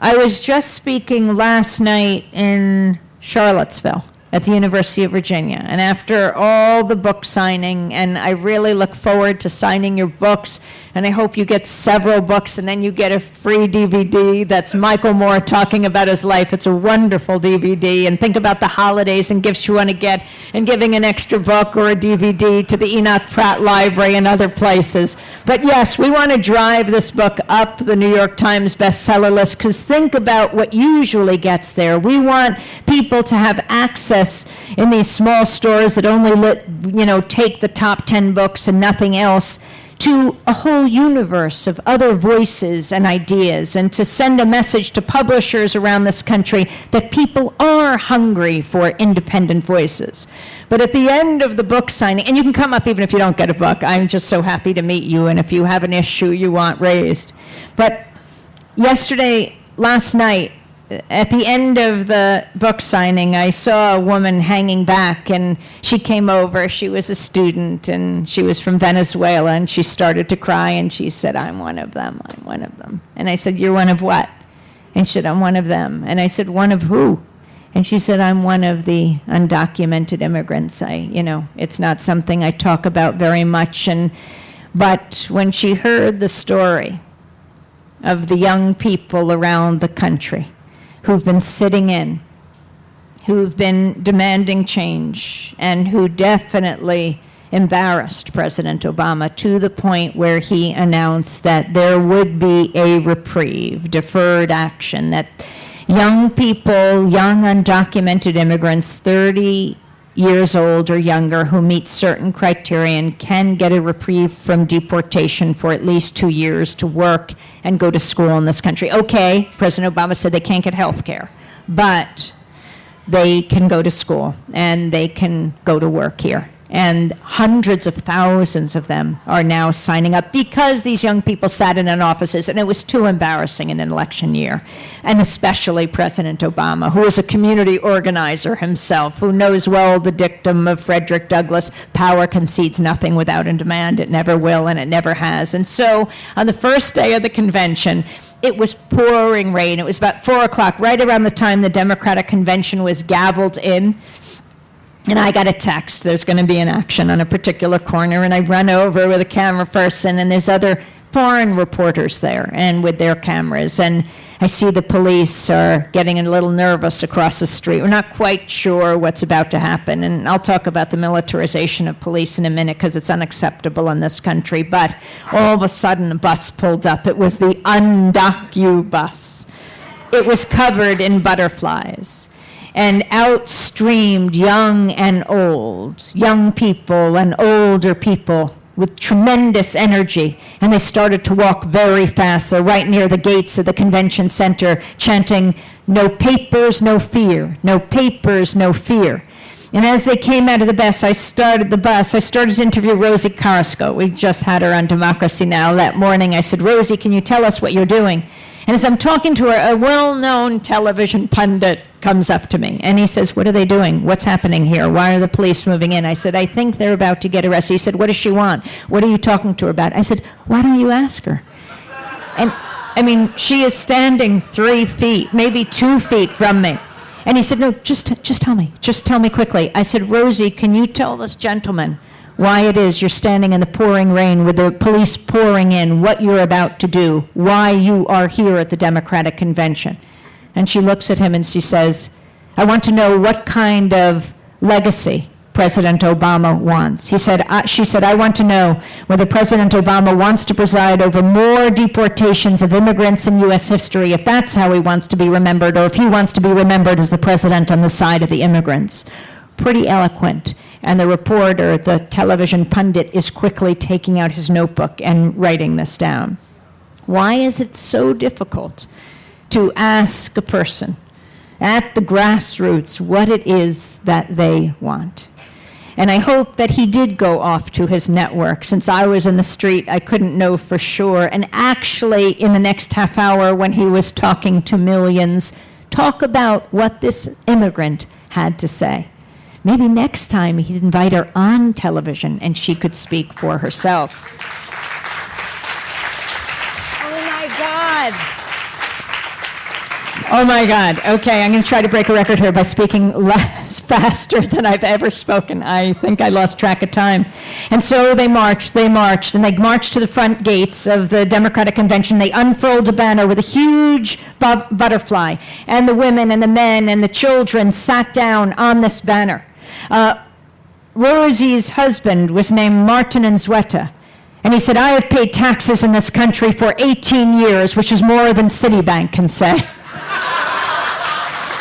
I was just speaking last night in Charlottesville at the University of Virginia, and after all the book signing, and I really look forward to signing your books, and I hope you get several books, and then you get a free DVD that's Michael Moore talking about his life. It's a wonderful DVD, and think about the holidays and gifts you want to get, and giving an extra book or a DVD to the Enoch Pratt Library and other places. But yes, we want to drive this book up the New York Times bestseller list, because think about what usually gets there. We want people to have access in these small stores that only take the top 10 books and nothing else, to a whole universe of other voices and ideas, and to send a message to publishers around this country that people are hungry for independent voices. But at the end of the book signing, and you can come up even if you don't get a book, I'm just so happy to meet you, and if you have an issue you want raised. But last night, at the end of the book signing, I saw a woman hanging back, and she came over. She was a student, and she was from Venezuela, and she started to cry, and she said, "I'm one of them, I'm one of them." And I said, "You're one of what?" And she said, "I'm one of them." And I said, "One of who?" And she said, "I'm one of the undocumented immigrants. It's not something I talk about very much." But when she heard the story of the young people around the country who've been sitting in, who've been demanding change, and who definitely embarrassed President Obama to the point where he announced that there would be a reprieve, deferred action, that young people, young undocumented immigrants, 30 years old or younger, who meet certain criteria can get a reprieve from deportation for at least 2 years to work and go to school in this country. Okay, President Obama said they can't get health care, but they can go to school and they can go to work here. And hundreds of thousands of them are now signing up because these young people sat in offices, and it was too embarrassing in an election year. And especially President Obama, who is a community organizer himself, who knows well the dictum of Frederick Douglass, power concedes nothing without a demand. It never will, and it never has. And so on the first day of the convention, it was pouring rain. It was about 4 o'clock, right around the time the Democratic convention was gavelled in. And I got a text, there's going to be an action on a particular corner, and I run over with a camera person, and there's other foreign reporters there and with their cameras, and I see the police are getting a little nervous across the street. We're not quite sure what's about to happen, and I'll talk about the militarization of police in a minute because it's unacceptable in this country, but all of a sudden a bus pulled up. It was the Undocu bus. It was covered in butterflies. And out streamed young and old, young people and older people with tremendous energy. And they started to walk very fast. They're right near the gates of the convention center, chanting, "No papers, no fear. No papers, no fear." And as they came out of the bus, I started to interview Rosie Carrasco. We just had her on Democracy Now! That morning. I said, "Rosie, can you tell us what you're doing?" And as I'm talking to her, a well-known television pundit comes up to me, and he says, "What are they doing? What's happening here? Why are the police moving in?" I said, "I think they're about to get arrested." He said, "What does she want? What are you talking to her about?" I said, "Why don't you ask her?" And, I mean, she is standing 3 feet, maybe 2 feet from me. And he said, "No, just tell me. Just tell me quickly." I said, "Rosie, can you tell this gentleman why it is you're standing in the pouring rain with the police pouring in, what you're about to do, why you are here at the Democratic convention?" And she looks at him and she says, "I want to know what kind of legacy President Obama wants." She said, "I want to know whether President Obama wants to preside over more deportations of immigrants in U.S. history, if that's how he wants to be remembered, or if he wants to be remembered as the president on the side of the immigrants." Pretty eloquent. And the reporter, the television pundit, is quickly taking out his notebook and writing this down. Why is it so difficult to ask a person at the grassroots what it is that they want? And I hope that he did go off to his network. Since I was in the street, I couldn't know for sure. And actually, in the next half hour, when he was talking to millions, talk about what this immigrant had to say. Maybe next time he'd invite her on television and she could speak for herself. Oh my God. Oh my God. Okay, I'm going to try to break a record here by speaking faster than I've ever spoken. I think I lost track of time. And so they marched, and they marched to the front gates of the Democratic Convention. They unfurled a banner with a huge butterfly, and the women and the men and the children sat down on this banner. Rosie's husband was named Martin Nzueta, and he said, "I have paid taxes in this country for 18 years, which is more than Citibank can say."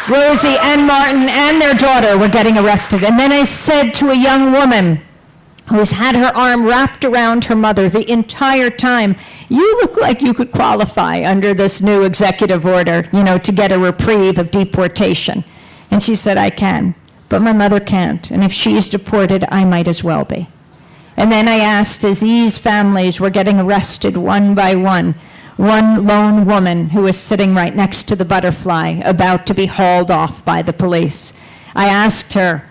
Rosie and Martin and their daughter were getting arrested. And then I said to a young woman who's had her arm wrapped around her mother the entire time, "You look like you could qualify under this new executive order, to get a reprieve of deportation." And she said, "I can, but my mother can't. And if she's deported, I might as well be." And then I asked, as these families were getting arrested one by one lone woman who was sitting right next to the butterfly, about to be hauled off by the police, I asked her,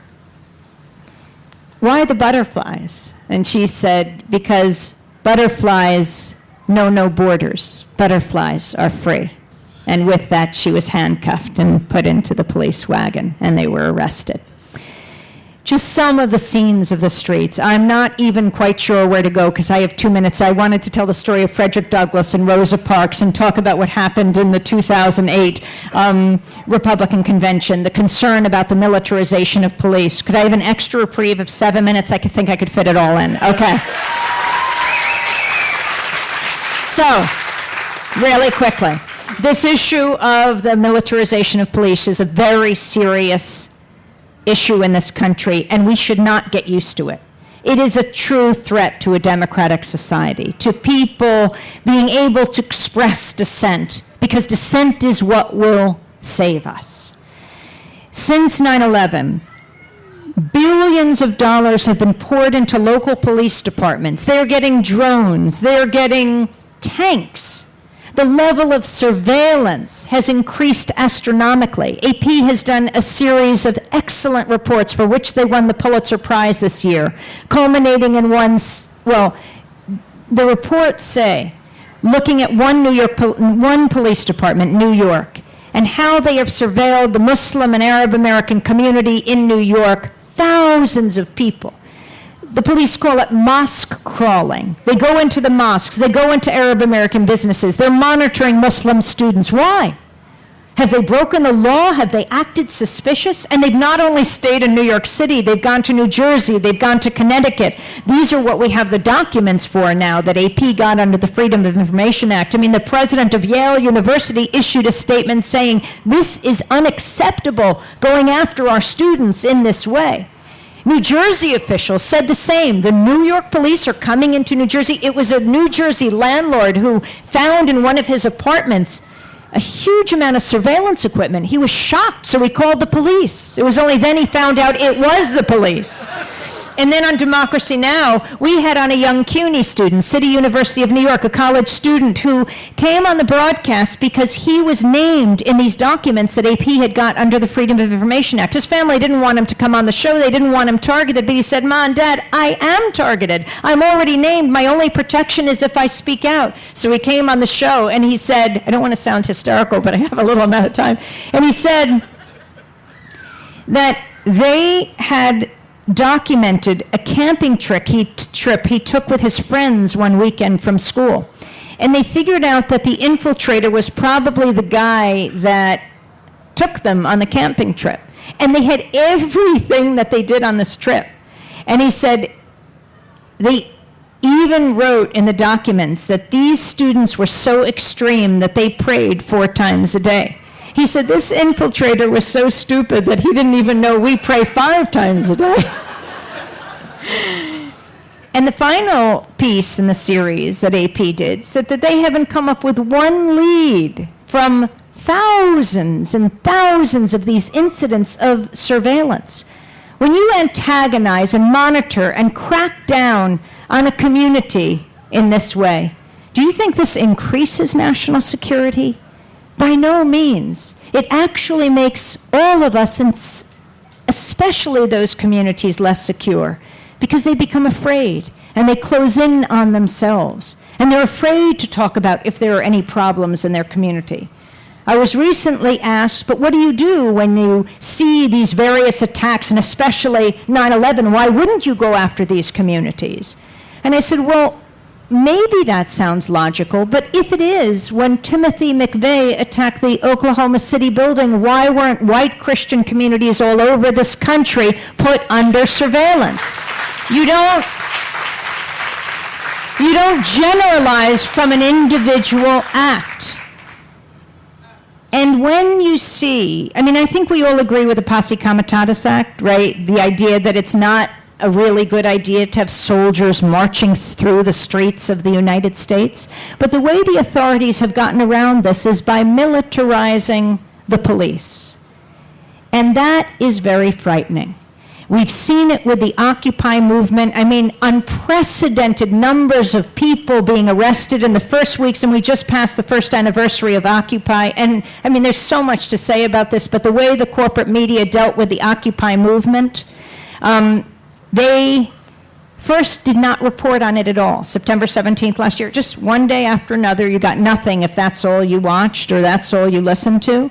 "Why the butterflies?" And she said, "Because butterflies know no borders. Butterflies are free." And with that, she was handcuffed and put into the police wagon, and they were arrested. Just some of the scenes of the streets. I'm not even quite sure where to go because I have 2 minutes. I wanted to tell the story of Frederick Douglass and Rosa Parks and talk about what happened in the 2008 Republican convention, the concern about the militarization of police. Could I have an extra reprieve of 7 minutes? I think I could fit it all in. Okay. So, really quickly, this issue of the militarization of police is a very serious issue in this country, and we should not get used to it. It is a true threat to a democratic society, to people being able to express dissent, because dissent is what will save us. Since 9/11, billions of dollars have been poured into local police departments. They're getting drones. They're getting tanks. The level of surveillance has increased astronomically. AP has done a series of excellent reports for which they won the Pulitzer Prize this year, culminating in the reports say, looking at one police department, New York, and how they have surveilled the Muslim and Arab American community in New York, thousands of people. The police call it mosque crawling. They go into the mosques. They go into Arab American businesses. They're monitoring Muslim students. Why? Have they broken the law? Have they acted suspicious? And they've not only stayed in New York City, they've gone to New Jersey, they've gone to Connecticut. These are what we have the documents for now that AP got under the Freedom of Information Act. I mean, the president of Yale University issued a statement saying, this is unacceptable, going after our students in this way. New Jersey officials said the same. The New York police are coming into New Jersey. It was a New Jersey landlord who found in one of his apartments a huge amount of surveillance equipment. He was shocked, so he called the police. It was only then he found out it was the police. And then on Democracy Now!, we had on a young CUNY student, City University of New York, a college student who came on the broadcast because he was named in these documents that AP had got under the Freedom of Information Act. His family didn't want him to come on the show. They didn't want him targeted, but he said, Mom, Dad, I am targeted. I'm already named. My only protection is if I speak out. So he came on the show and he said, I don't want to sound hysterical, but I have a little amount of time. And he said that they had documented a camping trip he took with his friends one weekend from school. And they figured out that the infiltrator was probably the guy that took them on the camping trip. And they had everything that they did on this trip. And he said they even wrote in the documents that these students were so extreme that they prayed 4 times a day. He said this infiltrator was so stupid that he didn't even know we pray 5 times a day. And the final piece in the series that AP did said that they haven't come up with one lead from thousands and thousands of these incidents of surveillance. When you antagonize and monitor and crack down on a community in this way, do you think this increases national security? By no means. It actually makes all of us, and especially those communities, less secure because they become afraid and they close in on themselves and they're afraid to talk about if there are any problems in their community. I was recently asked, but what do you do when you see these various attacks, and especially 9/11? Why wouldn't you go after these communities? And I said, well, maybe that sounds logical, but if it is, when Timothy McVeigh attacked the Oklahoma City building, why weren't white Christian communities all over this country put under surveillance? You don't generalize from an individual act. And when you see, I think we all agree with the Posse Comitatus Act, right? The idea that it's not a really good idea to have soldiers marching through the streets of the United States. But the way the authorities have gotten around this is by militarizing the police. And that is very frightening. We've seen it with the Occupy movement. Unprecedented numbers of people being arrested in the first weeks, and we just passed the first anniversary of Occupy. And there's so much to say about this, but the way the corporate media dealt with the Occupy movement, they first did not report on it at all. September 17th last year, just one day after another, you got nothing if that's all you watched or that's all you listened to.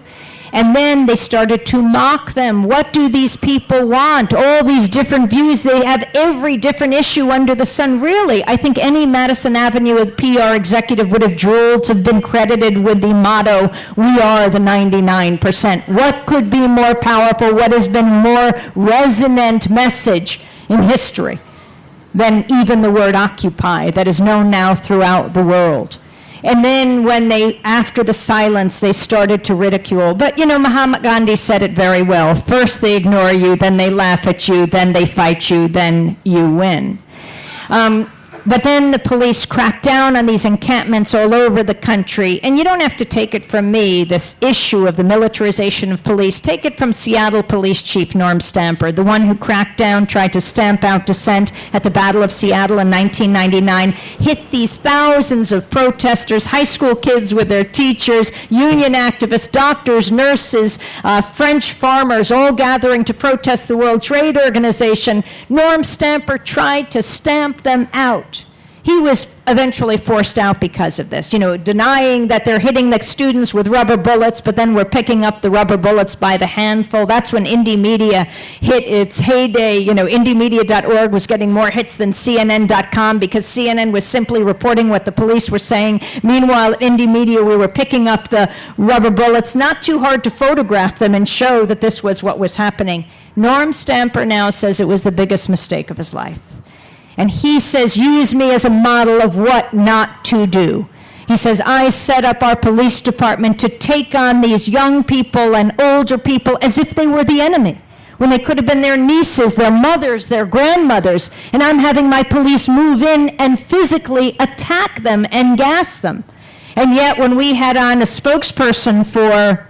And then they started to mock them. What do these people want? All these different views. They have every different issue under the sun. Really, I think any Madison Avenue PR executive would have drooled to have been credited with the motto, we are the 99%. What could be more powerful? What has been more resonant message in history than even the word Occupy that is known now throughout the world? And then when after the silence, they started to ridicule. But Mahatma Gandhi said it very well. First they ignore you, then they laugh at you, then they fight you, then you win. But then the police cracked down on these encampments all over the country. And you don't have to take it from me, this issue of the militarization of police. Take it from Seattle Police Chief Norm Stamper, the one who cracked down, tried to stamp out dissent at the Battle of Seattle in 1999, hit these thousands of protesters, high school kids with their teachers, union activists, doctors, nurses, French farmers, all gathering to protest the World Trade Organization. Norm Stamper tried to stamp them out. He was eventually forced out because of this, denying that they're hitting the students with rubber bullets, but then we're picking up the rubber bullets by the handful. That's when indie media hit its heyday. Indiemedia.org was getting more hits than CNN.com because CNN was simply reporting what the police were saying. Meanwhile, at Indie Media, we were picking up the rubber bullets. Not too hard to photograph them and show that this was what was happening. Norm Stamper now says it was the biggest mistake of his life. And he says, use me as a model of what not to do. He says, I set up our police department to take on these young people and older people as if they were the enemy, when they could have been their nieces, their mothers, their grandmothers, and I'm having my police move in and physically attack them and gas them. And yet when we had on a spokesperson for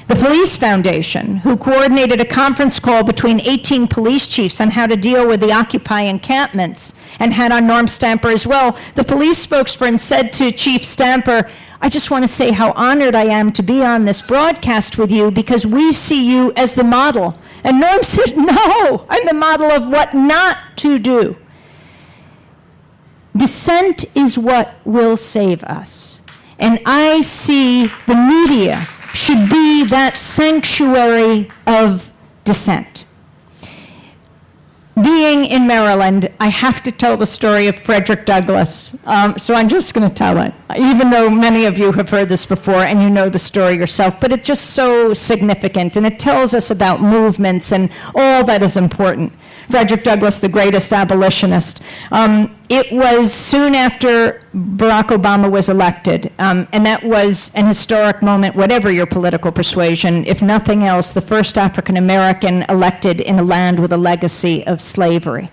the Police Foundation, who coordinated a conference call between 18 police chiefs on how to deal with the Occupy encampments, and had on Norm Stamper as well, the police spokesperson said to Chief Stamper, I just want to say how honored I am to be on this broadcast with you because we see you as the model. And Norm said, no, I'm the model of what not to do. Dissent is what will save us. And I see the media should be that sanctuary of dissent. Being in Maryland, I have to tell the story of Frederick Douglass, so I'm just going to tell it, even though many of you have heard this before and you know the story yourself, but it's just so significant, and it tells us about movements and all that is important. Frederick Douglass, the greatest abolitionist. It was soon after Barack Obama was elected, and that was an historic moment, whatever your political persuasion. If nothing else, the first African-American elected in a land with a legacy of slavery.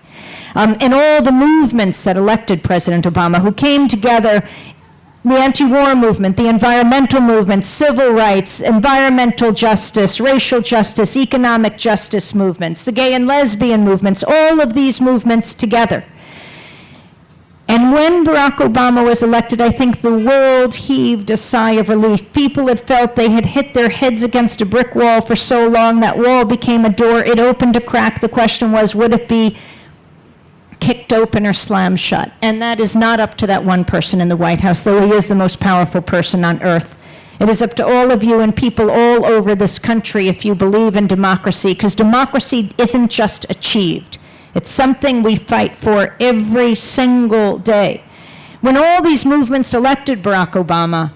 And all the movements that elected President Obama, who came together, the anti-war movement, the environmental movement, civil rights, environmental justice, racial justice, economic justice movements, the gay and lesbian movements, all of these movements together. And when Barack Obama was elected, I think the world heaved a sigh of relief. People had felt they had hit their heads against a brick wall for so long. That wall became a door. It opened a crack. The question was, would it be kicked open or slammed shut? And that is not up to that one person in the White House, though he is the most powerful person on earth. It is up to all of you and people all over this country if you believe in democracy, because democracy isn't just achieved. It's something we fight for every single day. When all these movements elected Barack Obama,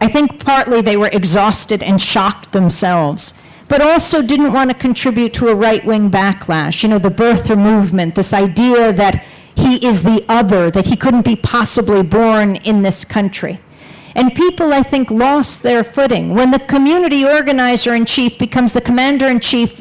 I think partly they were exhausted and shocked themselves, but also didn't want to contribute to a right-wing backlash. The birther movement, this idea that he is the other, that he couldn't be possibly born in this country. And people, I think, lost their footing. When the community organizer-in-chief becomes the commander-in-chief,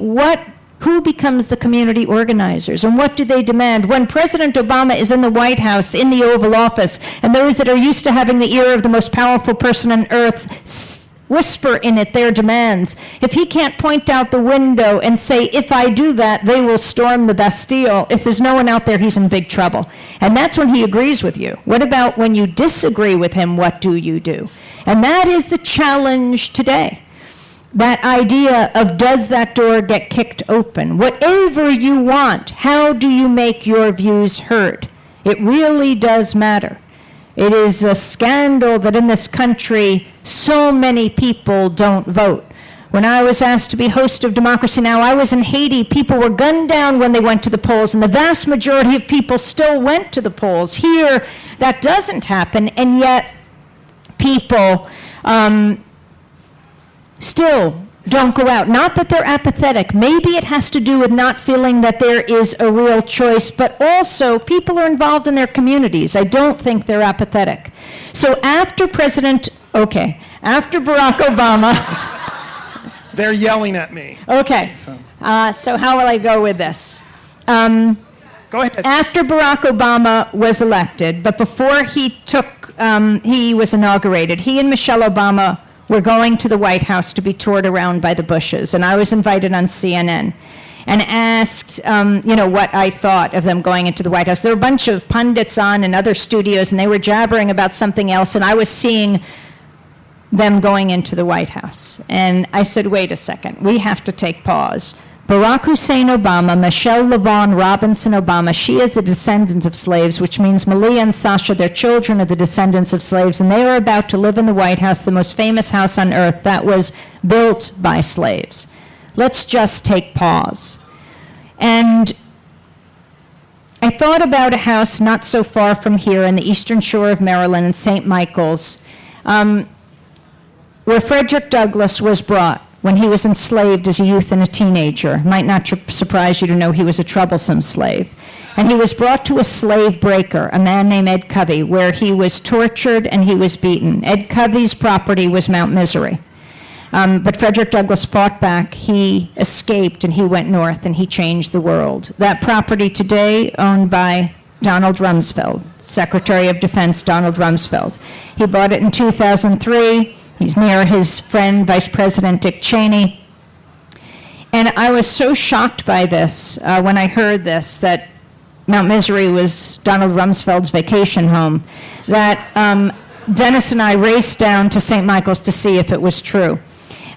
who becomes the community organizers, and what do they demand? When President Obama is in the White House, in the Oval Office, and those that are used to having the ear of the most powerful person on earth whisper in it their demands, if he can't point out the window and say, if I do that, they will storm the Bastille, if there's no one out there, he's in big trouble. And that's when he agrees with you. What about when you disagree with him? What do you do? And that is the challenge today. That idea of, does that door get kicked open? Whatever you want, how do you make your views heard? It really does matter. It is a scandal that in this country, so many people don't vote. When I was asked to be host of Democracy Now!, I was in Haiti. People were gunned down when they went to the polls, and the vast majority of people still went to the polls. Here, that doesn't happen, and yet people still don't go out. Not that they're apathetic. Maybe it has to do with not feeling that there is a real choice, but also people are involved in their communities. I don't think they're apathetic. So after Barack Obama... They're yelling at me. Okay. So how will I go with this? Go Go ahead. After Barack Obama was elected, but before he was inaugurated, he and Michelle Obama were going to the White House to be toured around by the Bushes, and I was invited on CNN and asked, what I thought of them going into the White House. There were a bunch of pundits on in other studios, and they were jabbering about something else, and I was seeing them going into the White House. And I said, wait a second, we have to take pause. Barack Hussein Obama, Michelle LaVaughn Robinson Obama, she is the descendant of slaves, which means Malia and Sasha, their children, are the descendants of slaves, and they are about to live in the White House, the most famous house on earth that was built by slaves. Let's just take pause. And I thought about a house not so far from here in the eastern shore of Maryland in St. Michael's, where Frederick Douglass was brought when he was enslaved as a youth and a teenager. Might not surprise you to know he was a troublesome slave. And he was brought to a slave breaker, a man named Ed Covey, where he was tortured and he was beaten. Ed Covey's property was Mount Misery. But Frederick Douglass fought back. He escaped and he went north and he changed the world. That property today owned by Donald Rumsfeld, Secretary of Defense Donald Rumsfeld. He bought it in 2003. He's near his friend, Vice President Dick Cheney. And I was so shocked by this when I heard this, that Mount Misery was Donald Rumsfeld's vacation home, that Dennis and I raced down to St. Michael's to see if it was true.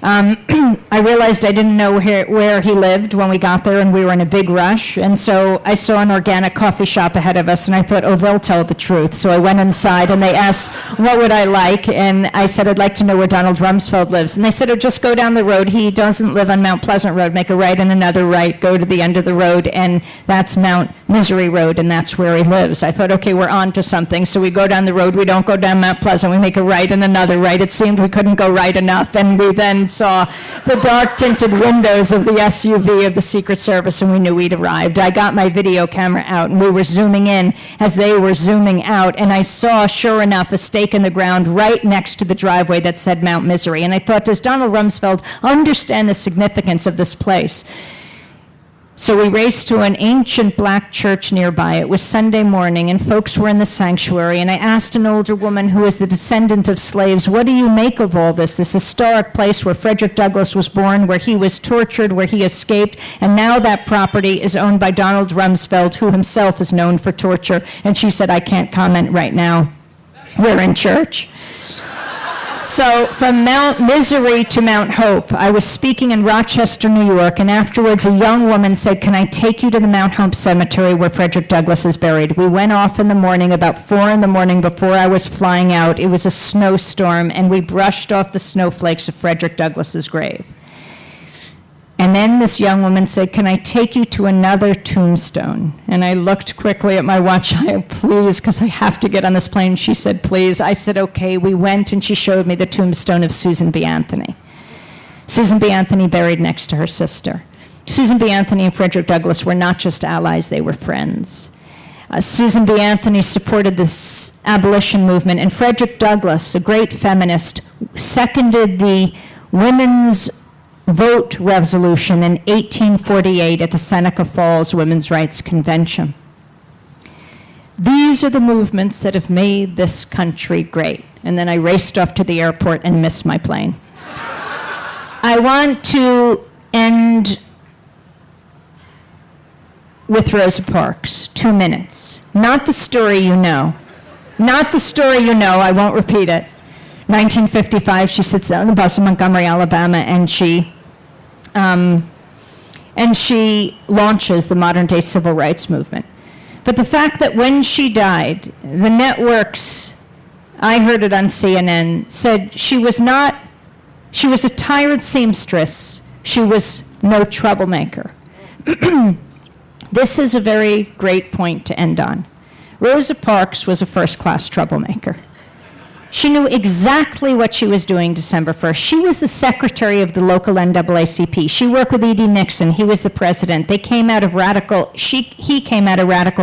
I realized I didn't know where he lived when we got there, and we were in a big rush. And so I saw an organic coffee shop ahead of us, and I thought, oh, they'll tell the truth. So I went inside, and they asked, what would I like? And I said, I'd like to know where Donald Rumsfeld lives. And they said, oh, just go down the road. He doesn't live on Mount Pleasant Road. Make a right and another right. Go to the end of the road, and that's Mount Misery Road, and that's where he lives. I thought, okay, we're on to something. So we go down the road. We don't go down Mount Pleasant. We make a right and another right. It seemed we couldn't go right enough, and we then saw the dark tinted windows of the SUV of the Secret Service, and we knew we'd arrived. I got my video camera out, and we were zooming in as they were zooming out, and I saw, sure enough, a stake in the ground right next to the driveway that said Mount Misery. And I thought, does Donald Rumsfeld understand the significance of this place? So we raced to an ancient black church nearby. It was Sunday morning, and folks were in the sanctuary, and I asked an older woman who is the descendant of slaves, what do you make of all this historic place where Frederick Douglass was born, where he was tortured, where he escaped, and now that property is owned by Donald Rumsfeld, who himself is known for torture. And she said, I can't comment right now. We're in church. So from Mount Misery to Mount Hope, I was speaking in Rochester, New York, and afterwards a young woman said, can I take you to the Mount Hope Cemetery where Frederick Douglass is buried? We went off in the morning, about 4 in the morning before I was flying out. It was a snowstorm, and we brushed off the snowflakes of Frederick Douglass's grave. And then this young woman said, can I take you to another tombstone? And I looked quickly at my watch. Please, because I have to get on this plane. She said, please. I said, okay. We went, and she showed me the tombstone of Susan B. Anthony. Susan B. Anthony buried next to her sister. Susan B. Anthony and Frederick Douglass were not just allies, they were friends. Susan B. Anthony supported this abolition movement, and Frederick Douglass, a great feminist, seconded the women's vote resolution in 1848 at the Seneca Falls Women's Rights Convention. These are the movements that have made this country great. And then I raced off to the airport and missed my plane. I want to end with Rosa Parks, 2 minutes. Not the story you know. Not the story you know, I won't repeat it. 1955, she sits down on the bus in Montgomery, Alabama, and she launches the modern-day civil rights movement. But the fact that when she died, the networks, I heard it on CNN, said she was a tired seamstress, she was no troublemaker. This is a very great point to end on. Rosa Parks was a first-class troublemaker. She knew exactly what she was doing December 1st. She was the secretary of the local NAACP. She worked with E.D. Nixon. He was the president. He came out of radical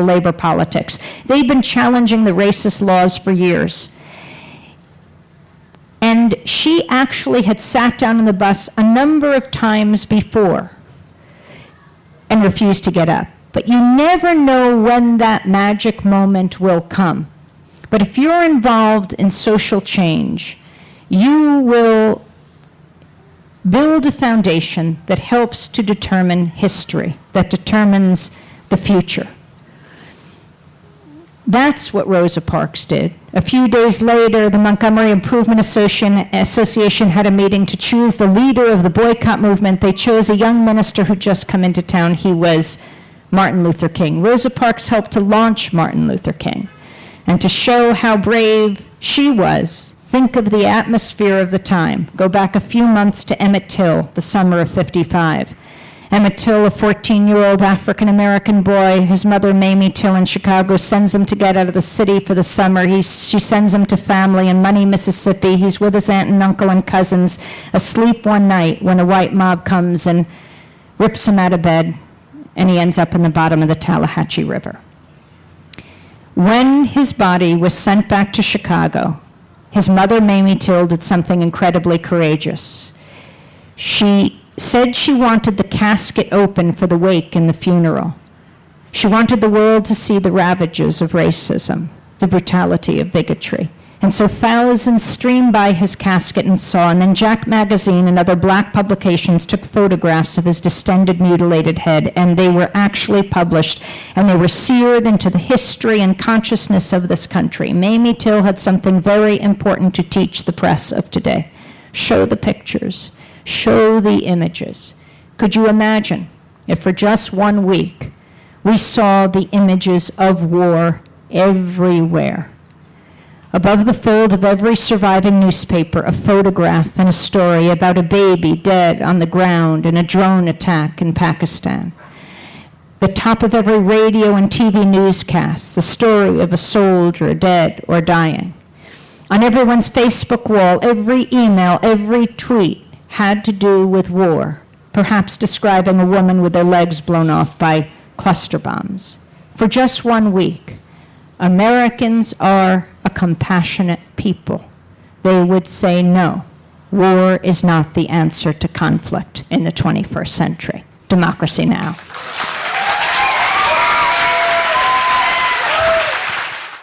labor politics. They'd been challenging the racist laws for years. And she actually had sat down on the bus a number of times before and refused to get up. But you never know when that magic moment will come. But if you're involved in social change, you will build a foundation that helps to determine history, that determines the future. That's what Rosa Parks did. A few days later, the Montgomery Improvement Association had a meeting to choose the leader of the boycott movement. They chose a young minister who'd just come into town. He was Martin Luther King. Rosa Parks helped to launch Martin Luther King. And to show how brave she was, think of the atmosphere of the time. Go back a few months to Emmett Till, the summer of '55. Emmett Till, a 14-year-old African-American boy, his mother, Mamie Till, in Chicago, sends him to get out of the city for the summer. She sends him to family in Money, Mississippi. He's with his aunt and uncle and cousins, asleep one night when a white mob comes and rips him out of bed, and he ends up in the bottom of the Tallahatchie River. When his body was sent back to Chicago, his mother, Mamie Till, did something incredibly courageous. She said she wanted the casket open for the wake and the funeral. She wanted the world to see the ravages of racism, the brutality of bigotry. And so thousands streamed by his casket and saw, and then Jack Magazine and other black publications took photographs of his distended, mutilated head, and they were actually published, and they were seared into the history and consciousness of this country. Mamie Till had something very important to teach the press of today. Show the pictures. Show the images. Could you imagine if for just 1 week we saw the images of war everywhere? Above the fold of every surviving newspaper, a photograph and a story about a baby dead on the ground in a drone attack in Pakistan. The top of every radio and TV newscast, the story of a soldier dead or dying. On everyone's Facebook wall, every email, every tweet had to do with war, perhaps describing a woman with their legs blown off by cluster bombs. For just 1 week, Americans are a compassionate people. They would say no. War is not the answer to conflict in the 21st century. Democracy Now!